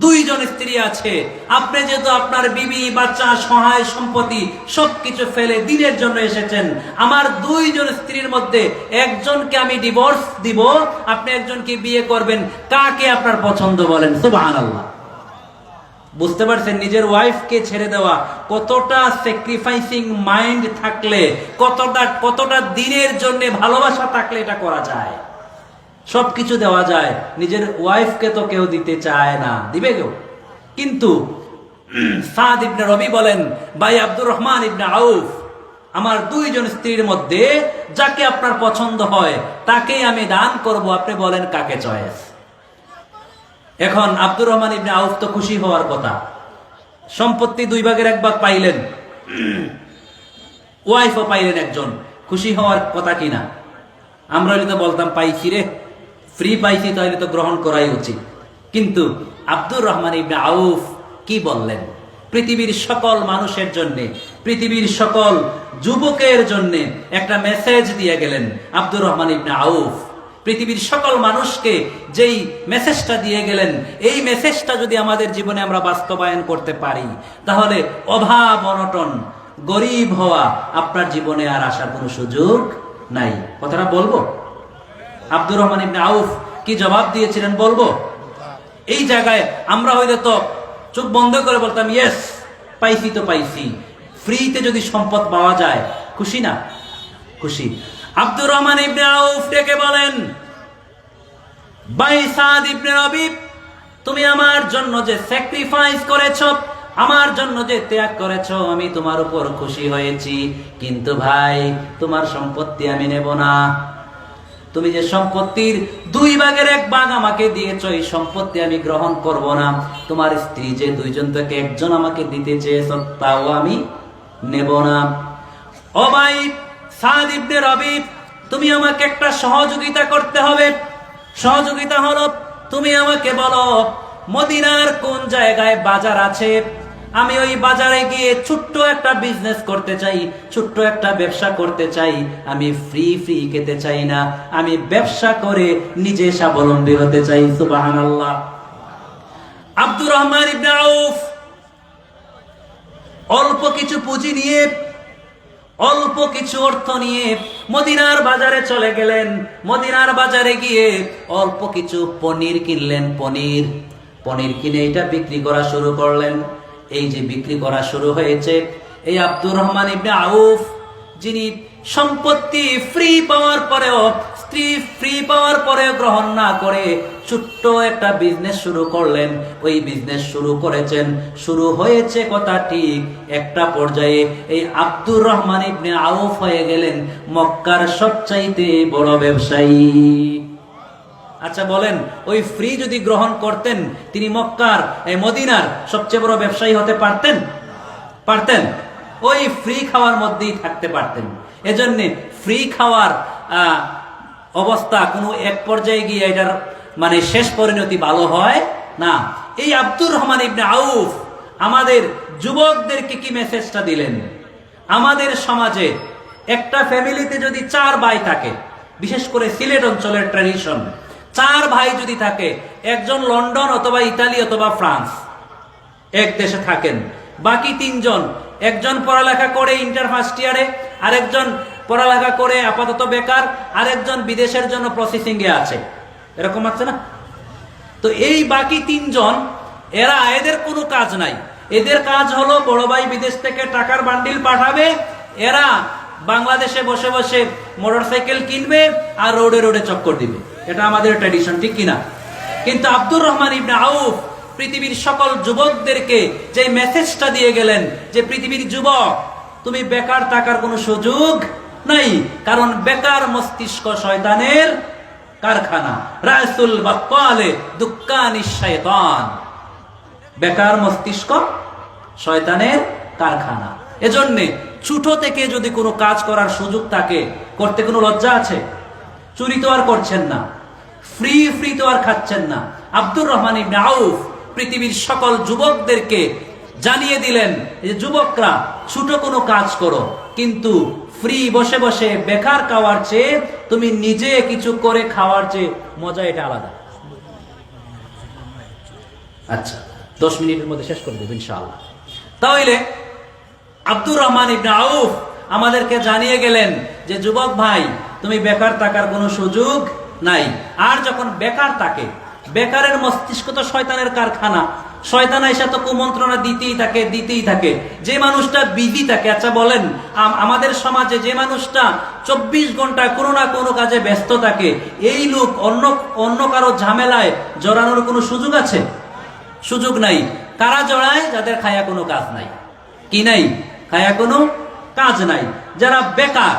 [SPEAKER 1] 2 জন স্ত্রী আছে। আপনি যেহেতু আপনার বিবি বাচ্চা সহায় সম্পত্তি সবকিছু ফেলে দিনের জন্য এসেছেন, আমার 2 জন স্ত্রীর মধ্যে একজনকে আমি ডিভোর্স দিব, আপনি একজনকে বিয়ে করবেন। কাকে আপনার পছন্দ বলেন? সুবহানাল্লাহ। বুঝতে পারছেন নিজের ওয়াইফকে ছেড়ে দেওয়া কতটা স্যাক্রিফাইসিং মাইন্ড থাকলে, কতটা দিনের জন্য ভালোবাসা থাকলে এটা করা যায়। সবকিছু দেওয়া যায়, নিজের ওয়াইফকে তো কেউ দিতে চায় না, দিবে কেউ? কিন্তু সাদ ইবনে রবি বলেন, ভাই আব্দুর রহমান ইবনে আউফ, আমার 2 জন স্ত্রীর মধ্যে যাকে আপনার পছন্দ হয় তাকেই আমি দান করব, আপনি বলেন কাকে চয়েস? এখন আব্দুর রহমান ইবনে আউফ তো খুশি হওয়ার কথা, সম্পত্তি 2 ভাগের 1 ভাগ পাইলেন, ওয়াইফও পাইলেন একজন, খুশি হওয়ার কথা কিনা? আমরা হলে তো বলতাম পাইছি রে, ফ্রি পাইছি, তাহলে তো গ্রহণ করাই উচিত। কিন্তু আব্দুর রহমান ইবনে আউফ কি বললেন? পৃথিবীর সকল মানুষের জন্য, পৃথিবীর সকল যুবকের জন্য একটা মেসেজ দিয়ে গেলেন আব্দুর রহমান ইবনে আউফ। পৃথিবীর সকল মানুষকে যেই মেসেজটা দিয়ে গেলেন, এই মেসেজটা যদি আমাদের জীবনে আমরা বাস্তবায়ন করতে পারি, তাহলে অভাব অনটন, গরিব হওয়া আপনার জীবনে আর আসার কোনো সুযোগ নাই। কথাটা বলবো? আব্দুর রহমান ইবনে আউফ কি জবাব দিয়েছিলেন বলবো? এই জায়গায় আমরা হইলে তো চোখ বন্ধ করে বলতাম, ইয়েস, পাইছি তো পাইছি। ফ্রিতে যদি সম্পদ পাওয়া যায়, খুশি না? খুশি। আব্দুর রহমান ইবনে আউফ ডেকে বলেন, ভাই সাদ ইবনে রবি, তুমি আমার জন্য যে স্যাক্রিফাইস করেছো, আমার জন্য যে ত্যাগ করেছো, আমি তোমার উপর খুশি হয়েছি। কিন্তু ভাই, তোমার সম্পত্তি আমি নেব না। তুমি যে সম্পত্তির 2 ভাগের 1 ভাগ আমাকে দিয়েছো, এই সম্পত্তি আমি গ্রহণ করব না। তোমার স্ত্রী যে 2 জন থেকে 1 জন আমাকে দিতে চেয়েছো, তাও আমি নেব না। ও ভাই সাদ ইবনে রবি, তুমি আমাকে একটা সহযোগিতা করতে হবে। সহযোগিতা হলো, তুমি আমাকে বলো মদিনার কোন জায়গায় বাজার আছে, আমি ওই বাজারে গিয়ে ছোট্ট একটা বিজনেস করতে চাই, ছোট্ট একটা ব্যবসা করতে চাই। আমি ফ্রি খেতে চাই না, আমি ব্যবসা করে নিজে স্বাবলম্বী হতে চাই। সুবহানাল্লাহ। আব্দুর রহমান ইবনে আউফ অল্প কিছু পুঁজি নিয়ে, অল্প কিছু অর্থ নিয়ে মদিনার বাজারে চলে গেলেন। মদিনার বাজারে গিয়ে অল্প কিছু পনির কিনলেন। পনির কিনে এটা বিক্রি করা শুরু করলেন। এই যে বিক্রি করা শুরু হয়েছে, এই আব্দুর রহমান ইবনে আউফ, যিনি সম্পত্তি ফ্রি পাওয়ার পরেও, স্ত্রী ফ্রি পাওয়ার পরেও গ্রহণ না করে ছোট্ট একটা বিজনেস শুরু করলেন। ওই বিজনেস শুরু করেছেন, শুরু হয়েছে কথা ঠিক, একটা পর্যায়ে এই আব্দুর রহমান ইবনে আউফ হয়ে গেলেন মক্কার সবচাইতে বড় ব্যবসায়ী। আচ্ছা বলেন, ওই ফ্রি যদি গ্রহণ করতেন তিনি মক্কার মদিনার সবচেয়ে বড় ব্যবসায়ী হতে পারতেন? পারতেন? ওই ফ্রি খাওয়ার মধ্যেই থাকতে পারতেন। এজন্য ফ্রি খাওয়ার অবস্থা কোনো এক পর্যায়ে গিয়ে এটার মানে শেষ পরিণতি ভালো হয় না। এই আব্দুর রহমান ইবনে আউফ আমাদের যুবকদেরকে কি মেসেজটা দিলেন? আমাদের সমাজে একটা ফ্যামিলিতে যদি 4 ভাই থাকে, বিশেষ করে সিলেট অঞ্চলের ট্র্যাডিশন, 4 ভাই যদি থাকে, একজন লন্ডন অথবা ইতালি অথবা ফ্রান্স এক দেশে থাকেন, বাকি 3 জন, একজন পড়ালেখা করে ইন্টার ফার্স্ট ইয়ারে, আরেকজন পড়ালেখা করে আপাতত বেকার, আরেকজন বিদেশের জন্য প্রসেসিং এ আছে, এরকম আছে না? তো এই বাকি 3 জন, এদের কোনো কাজ নাই। এদের কাজ হলো বড় ভাই বিদেশ থেকে টাকার বান্ডিল পাঠাবে, এরা বাংলাদেশে বসে বসে মোটরসাইকেল কিনবে আর রোডে রোডে চক্কর দিবে। এটা আমাদের ট্র্যাডিশন, ঠিক কিনা? কিন্তু আব্দুর রহমান ইবনে আউফ পৃথিবীর সকল যুবকদেরকে যে মেসেজটা দিয়ে গেলেন যে পৃথিবীর যুবক, তুমি বেকার থাকার কোনো সুযোগ নাই, কারণ বেকার মস্তিষ্ক শয়তানের কারখানা। রাসুল বাক্কালে দুক্কানিশ শায়তান, বেকার মস্তিষ্ক শয়তানের কারখানা। এজন্য ছোট থেকে যদি কোনো কাজ করার সুযোগ থাকে, করতে কোনো লজ্জা আছে? চুরি তো আর করছেন না, ফ্রি তো আর খাচ্ছেন না। আব্দুর রহমান ইবনে আউফ পৃথিবীর সকল যুবকদেরকে জানিয়ে দিলেন যে যুবকরা ছোট কোনো কাজ করো, কিন্তু ফ্রি বসে বসে বেকার খাওয়ার চেয়ে তুমি নিজে কিছু করে খাওয়ার চেয়ে মজা এটা আলাদা। আচ্ছা, 10 মিনিটের মধ্যে শেষ করে দেব ইনশাআল্লাহ। তাহলে আব্দুর রহমান ইবনে আউফ আমাদেরকে জানিয়ে গেলেন যে যুবক ভাই, তুমি বেকার থাকার কোনো সুযোগ নাই। আর যখন বেকার থাকে, বেকারের মস্তিষ্ক তো শয়তানের কারখানা, শয়তান এসে তো কুমন্ত্রণা দিতেই থাকে। যে মানুষটা বিজি থাকে, আচ্ছা বলেন আমাদের সমাজে যে মানুষটা 24 ঘন্টা কোনো না কোনো কাজে ব্যস্ত থাকে, এই লোক অন্য কারো ঝামেলায় জড়ানোর কোনো সুযোগ আছে? সুযোগ নাই। কারা জড়ায়? যাদের খায়া কোনো কাজ নাই। কি নাই? খায়া কোনো কাজ নাই। যারা বেকার,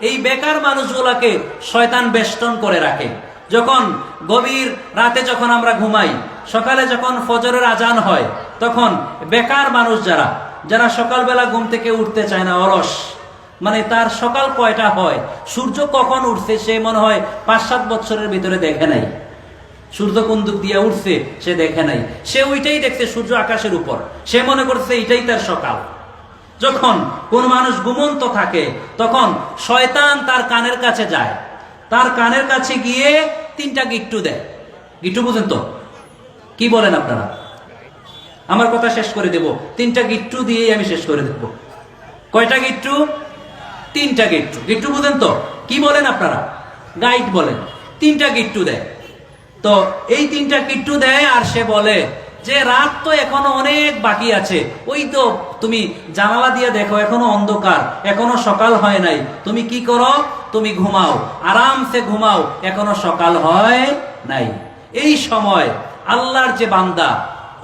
[SPEAKER 1] এই বেকার মানুষগুলাকে শয়তান বেষ্টন করে রাখে। যখন গভীর রাতে যখন আমরা ঘুমাই, সকালে যখন ফজরের আজান হয়, তখন বেকার মানুষ যারা সকালবেলা ঘুম থেকে উঠতে চায় না, অলস, মানে তার সকাল কয়টা হয়, সূর্য কখন উঠছে সে মনে হয় 5-7 বছরের ভিতরে দেখে নাই। সূর্য কোন দিক দিয়ে উঠছে সে দেখে নাই, সে ওইটাই দেখছে সূর্য আকাশের উপর, সে মনে করছে এটাই তার সকাল। যখন কোন মানুষ ঘুমন্ত থাকে, তখন শয়তান তার কানের কাছে যায়, তার কানের কাছে গিয়ে 3টা গিট্টু দেয়। গিট্টু বুঝেন তো? কি বলেন আপনারা? আমার কথা শেষ করে দেব, 3টা গিট্টু দিয়েই আমি শেষ করে দেব। কয়টা গিট্টু? 3টা গিট্টু। গিট্টু বুঝেন তো? কি বলেন আপনারা? গাইড বলেন। 3টা গিট্টু দেয়। তো এই 3টা গিট্টু দেয়, আর সে বলে যে রাত তো এখনো অনেক বাকি আছে, ওই তো তুমি জানালা দিয়ে দেখো এখনো অন্ধকার, এখনো সকাল হয় নাই, তুমি কি করো? তুমি ঘুমাও, আরামসে ঘুমাও, এখনো সকাল হয় নাই। এই সময় আল্লাহর যে বান্দা,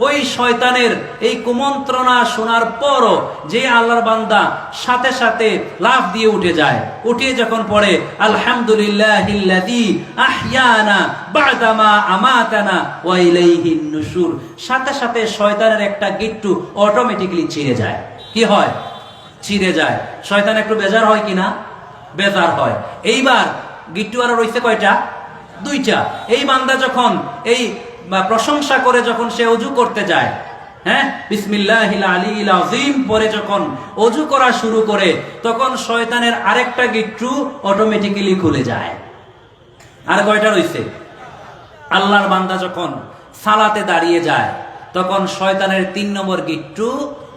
[SPEAKER 1] ওই শয়তানের এই কুমন্ত্রণা শোনার পরও যে আল্লাহর বান্দা সাথে সাথে লাফ দিয়ে উঠে যায়, উঠিয়ে যখন পড়ে আলহামদুলিল্লাহিল্লাযী আহইয়ানা বা'দামা আমাতানা ওয়া ইলাইহিন নুশুর, সাথে সাথে শয়তানের একটা গিট্টু অটোমেটিক্যালি ছিঁড়ে যায়। কি হয়? ছিঁড়ে যায়। শয়তান একটু বেজার হয় কিনা? বেজার হয়। এইবার গিট্টু আর রইছে কয়টা? 2টা। এই বান্দা যখন এই প্রশংসা করে যখন সে অজু করতে যায়, হ্যাঁ, বিসমিল্লাহিল আলিয়্যিল আযীম পরে যখন অজু করা শুরু করে, তখন শয়তানের আরেকটা গিট্টু অটোমেটিক্যালি খুলে যায়। আর কয়টা রইছে? আল্লাহর বান্দা যখন সালাতে দাঁড়িয়ে যায়, তখন শয়তানের 3 নম্বর গিট্টু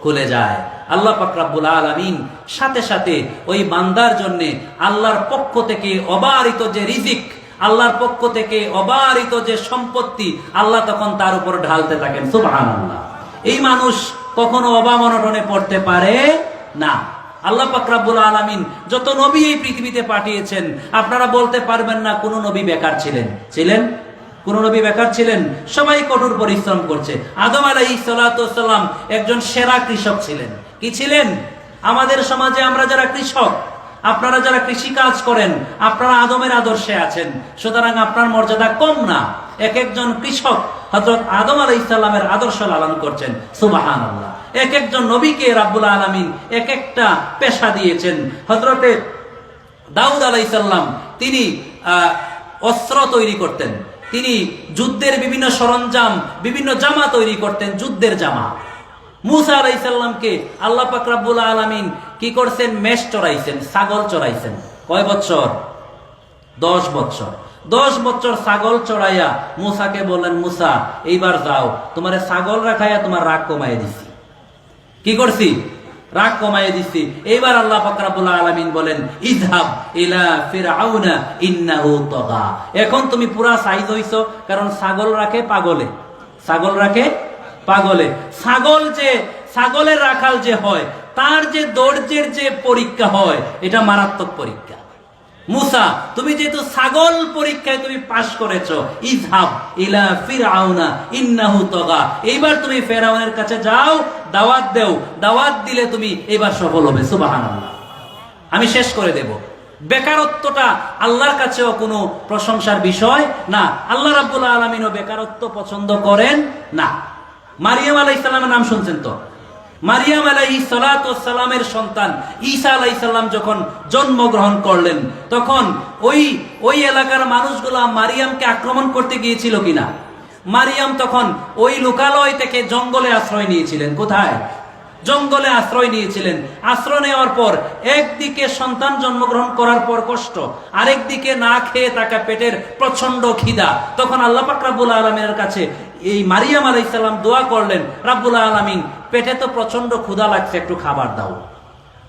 [SPEAKER 1] খুলে যায়। আল্লাহ পাক রব্বুল আলামিন সাথে সাথে ওই বান্দার জন্য আল্লাহর পক্ষ থেকে অবারিত যে রিজিক, আল্লাহর পক্ষ থেকে অবারিত যে সম্পত্তি, আল্লাহ তখন তার উপর ঢালতে থাকেন। সুবহানাল্লাহ। এই মানুষ কখনো অভাব-অনটনে পড়তে পারে না। আল্লাহ পাক রব্বুল আলামিন যত নবী এই পৃথিবীতে পাঠিয়েছেন, আপনারা বলতে পারবেন না কোন নবী বেকার ছিলেন? কোন নবী বেকার ছিলেন? সবাই কঠোর পরিশ্রম করছে। আদম আলাইহিস সালাতু ওয়াস সালাম একজন সেরা কৃষক ছিলেন। কি ছিলেন? আমাদের সমাজে আমরা যারা কৃষক, আপনারা যারা কৃষি কাজ করেন, আপনারা আদমের আদর্শে আছেন, সুতরাং আপনার মর্যাদা কম না। এক একজন কৃষক হযরত আদম আলাইহিস সালামের আদর্শ লালন করছেন, সুবহানাল্লাহ। এক একজন নবীকে রাব্বুল আলামিন এক একটা পেশা দিয়েছেন। হযরতে দাউদ আলাইহিস সালাম তিনি অস্ত্র তৈরি করতেন, তিনি যুদ্ধের বিভিন্ন সরঞ্জাম, বিভিন্ন জামা তৈরি করতেন, যুদ্ধের জামা। মূসা আলাইহিস সালামকে আল্লাহ পাক রব্বুল আলামিন কি করছেন? মেষ চড়াইছেন, ছাগল চড়াইছেন। কয় বছর? 10 বছর। 10 বছর ছাগল চড়াইয়া মূসাকে বললেন, মূসা এইবার যাও, তোমার ছাগল রাখাইয়া তোমার রাগ কমাইয়া দিছি। কি করছি? রাগ কমাইয়া দিছি। এইবার আল্লাহ পাক রব্বুল আলামিন বলেন, ইযহাব ইলা ফিরআউনা ইন্নাহু তাগা। এখন তুমি পুরা সাইজ হইছো, কারণ ছাগল রাখে পাগলে, ছাগল রাখে পাগলে। ছাগলের রাখাল যে হয়, তার যে ধৈর্যের যে পরীক্ষা হয়, এটা মারাত্মক পরীক্ষা। মূসা, তুমি যেহেতু ছাগল পরীক্ষায় তুমি পাশ করেছো, ইযহাব ইলা ফিরআউনা ইন্নাহু তাগা, এইবার তুমি ফেরাউনের কাছে যাও, দাওয়াত দেও, দাওয়াত দিলে তুমি এবার সফল হবে। সুবহানাল্লাহ। আমি শেষ করে দেব। বেকারত্বটা আল্লাহর কাছেও কোনো প্রশংসার বিষয় না। আল্লাহ রাব্বুল আলামিনও বেকারত্ব পছন্দ করেন না। মারিয়াম আলাইহিস সালামের নাম শুনছেন তো? মারিয়াম আলাইহিস সালাতু ওয়াস সালামের সন্তান ঈসা আলাইহিস সালাম যখন জন্মগ্রহণ করলেন, তখন ওই এলাকার মানুষগুলা মারিয়ামকে আক্রমণ করতে গিয়েছিল কিনা? মারিয়াম তখন ওই লোকালয় থেকে জঙ্গলে আশ্রয় নিয়েছিলেন। কোথায়? জঙ্গলে আশ্রয় নিয়েছিলেন। আশ্রয় নেওয়ার পর একদিকে সন্তান জন্মগ্রহণ করার পর কষ্ট, আরেকদিকে না খেয়ে থাকা পেটের প্রচন্ড খিদা। তখন আল্লাহ পাক রব্বুল আলামিনের কাছে এই মারিয়াম আলাইহিস সালাম দোয়া করলেন, রব্বুল আলামিন, পেটে তো প্রচন্ড ক্ষুধা লাগছে, একটু খাবার দাও।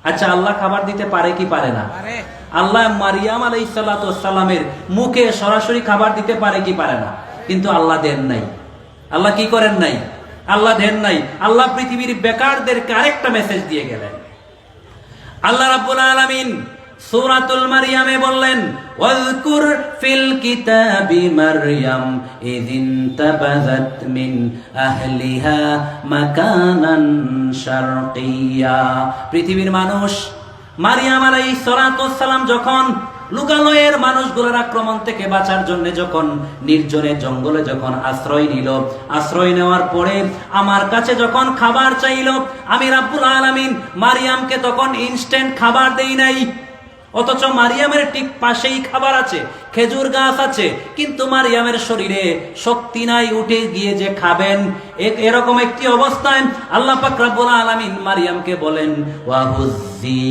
[SPEAKER 1] আচ্ছা, আল্লাহ খাবার দিতে পারে কি পারে না? আল্লাহ মারিয়াম আলাইহিস সালাতু ওয়াস সালামের মুখে সরাসরি খাবার দিতে পারে কি পারে না? কিন্তু আল্লাহ দেন নাই। আল্লাহ কি করেন নাই? আল্লাহ দেন নাই। আল্লাহ পৃথিবীর বেকারদেরকে আরেকটা মেসেজ দিয়ে গেলেন। আল্লাহ রাব্বুল আলামিন সূরাতুল মারইয়ামে বললেন, ওয়াজকুর ফিল কিতাবি মারইয়াম ইযিন তাবাযাত মিন আহলিহা মাকানান শারকিয়া। পৃথিবীর মানুষ মারিয়াম আলাইহিস সালাতু ওয়াস সালাম যখন লোকালয়ের মানুষগুলোর আক্রমণ থেকে বাঁচার জন্য যখন নির্জনে জঙ্গলে যখন আশ্রয় নিল, আশ্রয় নেওয়ার পরে আমার কাছে যখন খাবার চাইল, আমি রাব্বুল আলামিন মারিয়ামকে তখন ইনস্ট্যান্ট খাবার দেই নাই। অথচ মারিয়ামের ঠিক পাশেই খাবার আছে, খেজুর গাছ আছে, কিন্তু মারিয়ামের শরীরে শক্তি নাই উঠে গিয়ে যে খাবেন। এরকম একটি অবস্থায় আল্লাহ পাক রব্বুল আলামিন মারিয়ামকে বলেন, ওয়াহুজ্জি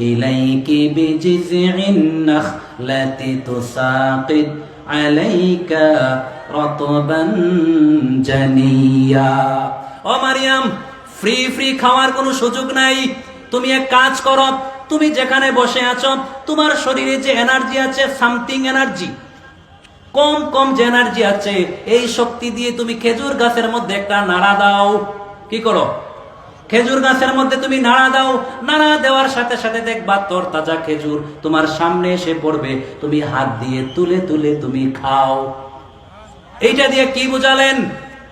[SPEAKER 1] ইলাইকি বিজিযিন নাখলাতি তুসাকিত আলাইকা রাতবান জানিয়া। ও মারিয়াম, ফ্রি খাওয়ার কোনো সুযোগ নাই। তুমি এক কাজ করো, তুমি যেখানে বসে আছো, তোমার শরীরে যে এনার্জি আছে, সামথিং এনার্জি, কম যে এনার্জি আছে, এই শক্তি দিয়ে তুমি খেজুর গাছের মধ্যে একটা নাড়া দাও। কি করো? খেজুর গাছের মধ্যে তুমি নাড়া দাও। নাড়া দেওয়ার সাথে সাথে দেখবা তোর তাজা খেজুর তোমার সামনে এসে পড়বে, তুমি হাত দিয়ে তুলে তুলে তুমি খাও। এইটা দিয়ে কি বুঝালেন?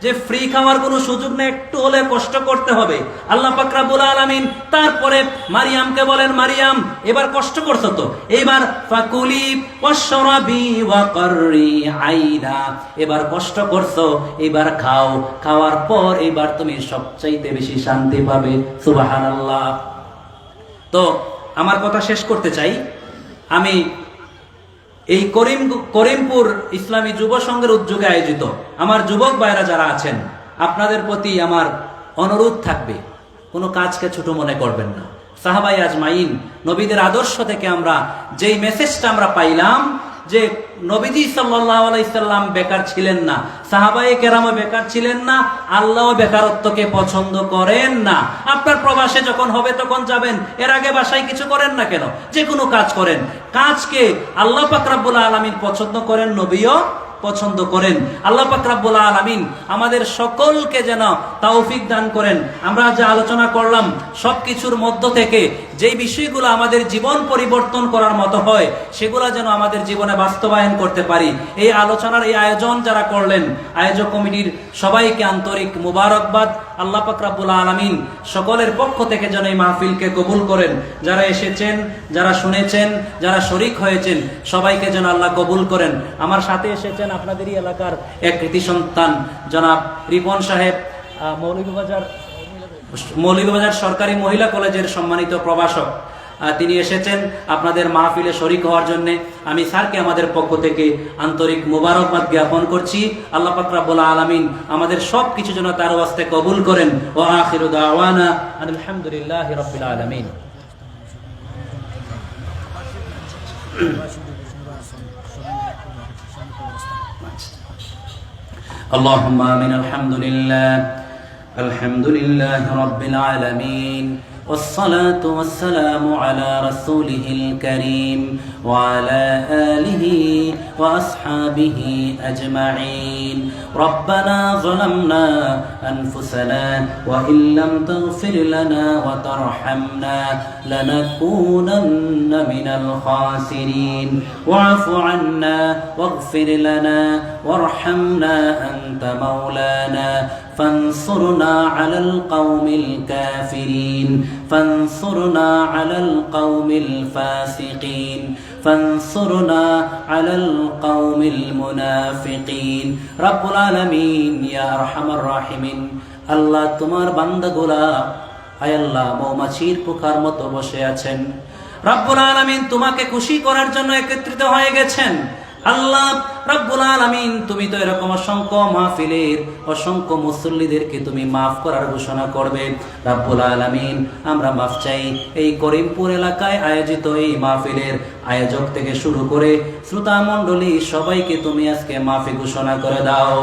[SPEAKER 1] যে ফ্রি খাওয়ার কোনো সুযোগ নেই, একটু হলে কষ্ট করতে হবে। আল্লাহ পাক রব্বুল আলামিন তারপরে মারিয়ামকে বলেন, মারিয়াম, এবার কষ্ট করছো তো, এবার ফাকুলি ওয়াশরাবি ওয়া কররি আইনা, এবার কষ্ট করছো, এবার খাও, খাওয়ার পর এবার তুমি সবচাইতে বেশি শান্তি পাবে। সুবহানাল্লাহ। তো আমার কথা শেষ করতে চাই। আমি এই করিমপুর ইসলামী যুব সংঘের উদ্যোগে আয়োজিত আমার যুবক ভাইরা যারা আছেন, আপনাদের প্রতি আমার অনুরোধ থাকবে, কোনো কাজকে ছোট মনে করবেন না। সাহাবাই আজমাইন, নবীদের আদর্শ থেকে আমরা যেই মেসেজটা আমরা পাইলাম, যে নবীজি সাল্লাল্লাহু আলাইহি সাল্লাম বেকার ছিলেন না, সাহাবায়ে কেরামও বেকার ছিলেন না, আল্লাহও বেকারত্বকে পছন্দ করেন না। আপনার প্রবাসে যখন হবে তখন যাবেন, এর আগে বাসায় কিছু করেন না কেন? যে কোনো কাজ করেন। কাজকে আল্লাহ পাক রব্বুল আলামিন পছন্দ করেন, নবীও পছন্দ করেন। আল্লাহ পাক রব্বুল আলামিন আমাদের সকলকে যেন তৌফিক দান করেন। আমরা যে আলোচনা করলাম সবকিছুর মধ্য থেকে যেই বিষয়গুলো আমাদের জীবন পরিবর্তন করার মতো হয়, সেগুলো যেন আমাদের জীবনে বাস্তবায়ন করতে পারি। এই আলোচনার এই আয়োজন যারা করলেন, আয়োজক কমিটির সবাইকে আন্তরিক মুবারকবাদ। আল্লাহ পাক রব্বুল আলামিন সকলের পক্ষ থেকে যেন এই মাহফিলকে কবুল করেন। যারা এসেছেন, যারা শুনেছেন, যারা শরীক হয়েছেন, সবাইকে যেন আল্লাহ কবুল করেন। আমার সাথে এসেছেন আপনাদেরই এলাকার এক কৃতি সন্তান জনাব রিপন সাহেব, মৌলভীবাজার সরকারি মহিলা কলেজের সম্মানিত প্রভাষক। তিনি এসেছেন আপনাদের মাহফিলে শরীক হওয়ার জন্য। আমি স্যারকে আমাদের পক্ষ থেকে আন্তরিক মোবারকবাদ জ্ঞাপন করছি। আল্লাহ পাক রব্বুল আলামিন আমাদের সব কিছু যেন তার ওয়াস্তে কবুল করেন। ওয়া আখিরু দাওয়ানা আলহামদুলিল্লাহি রাব্বিল আলামিন। اللهم آمين. الحمد لله رب العالمين، والصلاة والسلام على رسوله الكريم وعلى آله وأصحابه أجمعين. ربنا ظلمنا أنفسنا وإن لم تغفر لنا وترحمنا لنكونن من الخاسرين. واعف عنا واغفر لنا وارحمنا أنت مولانا فانصرنا على القوم الكافرين، فانصرنا على القوم الفاسقين، فانصرنا على القوم المنافقين. رب العالمين يا أرحم الراحمين. আল্লাহ তোমার বান্দাগুলা আয় আল্লাহ মৌমাছির পোকার মতো বসে আছেন। রব্বুল আলামিন তোমাকে খুশি করার জন্য একত্রিত হয়ে গেছেন। আল্লাহ রব্বুল আলামিন তুমি তো এরকম অসংখ্য মাহফিলের অসংখ্য মুসল্লিদেরকে তুমি মাফ করার ঘোষণা করবে। রব্বুল আলামিন আমরা মাফ চাই। এই করিমপুর এলাকায় আয়োজিত এই মাহফিলের আয়োজক থেকে শুরু করে শ্রোতা মণ্ডলী সবাইকে তুমি আজকে মাফি ঘোষণা করে দাও।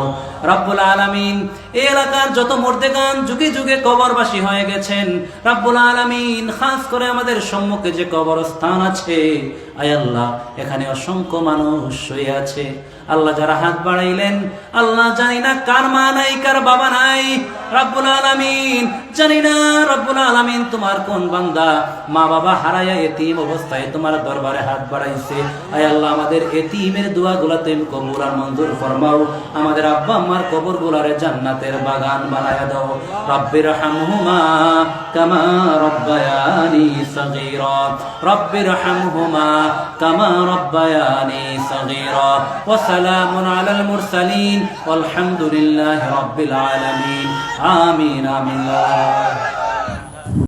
[SPEAKER 1] রব্বুল আলামিন এই এলাকার যত মুর্দেগান যুগে যুগে কবরবাসী হয়ে গেছেন, রব্বুল আলামিন খাস করে আমাদের সম্মুখে যে কবরস্থান আছে আয় আল্লাহ এখানে অসংখ্য মানুষ শুয়ে আছে। আল্লাহ যারা হাত বাড়াইলেন, আল্লাহ জানি না কার মা নাই কার বাবা নাই, রব্বুল আলামিন জানি না রব্বুল আলামিন তোমার কোন বান্দা মা বাবা হারায়া এতিম অবস্থায় তোমার দরবারে হাত বাড়াইছে। আয় আল্লাহ আমাদের এতিমের দোয়াগুলা তুমি কবুল আর মঞ্জুর ফরমাও। আমাদের আব্বা আম্মার কবরগুলারে জান্নাতের বাগান বানায়া দাও। রব্বির হামহুমা কামা রব্বায়ানি সগীরা, রব্বির হামহুমা কামা রব্বায়ানি সগীরা। ওয়া সালামুন আলাল মুরসালিন ওয়ালহামদুলিল্লাহি রাব্বিল আলামিন। আমিন আমিন।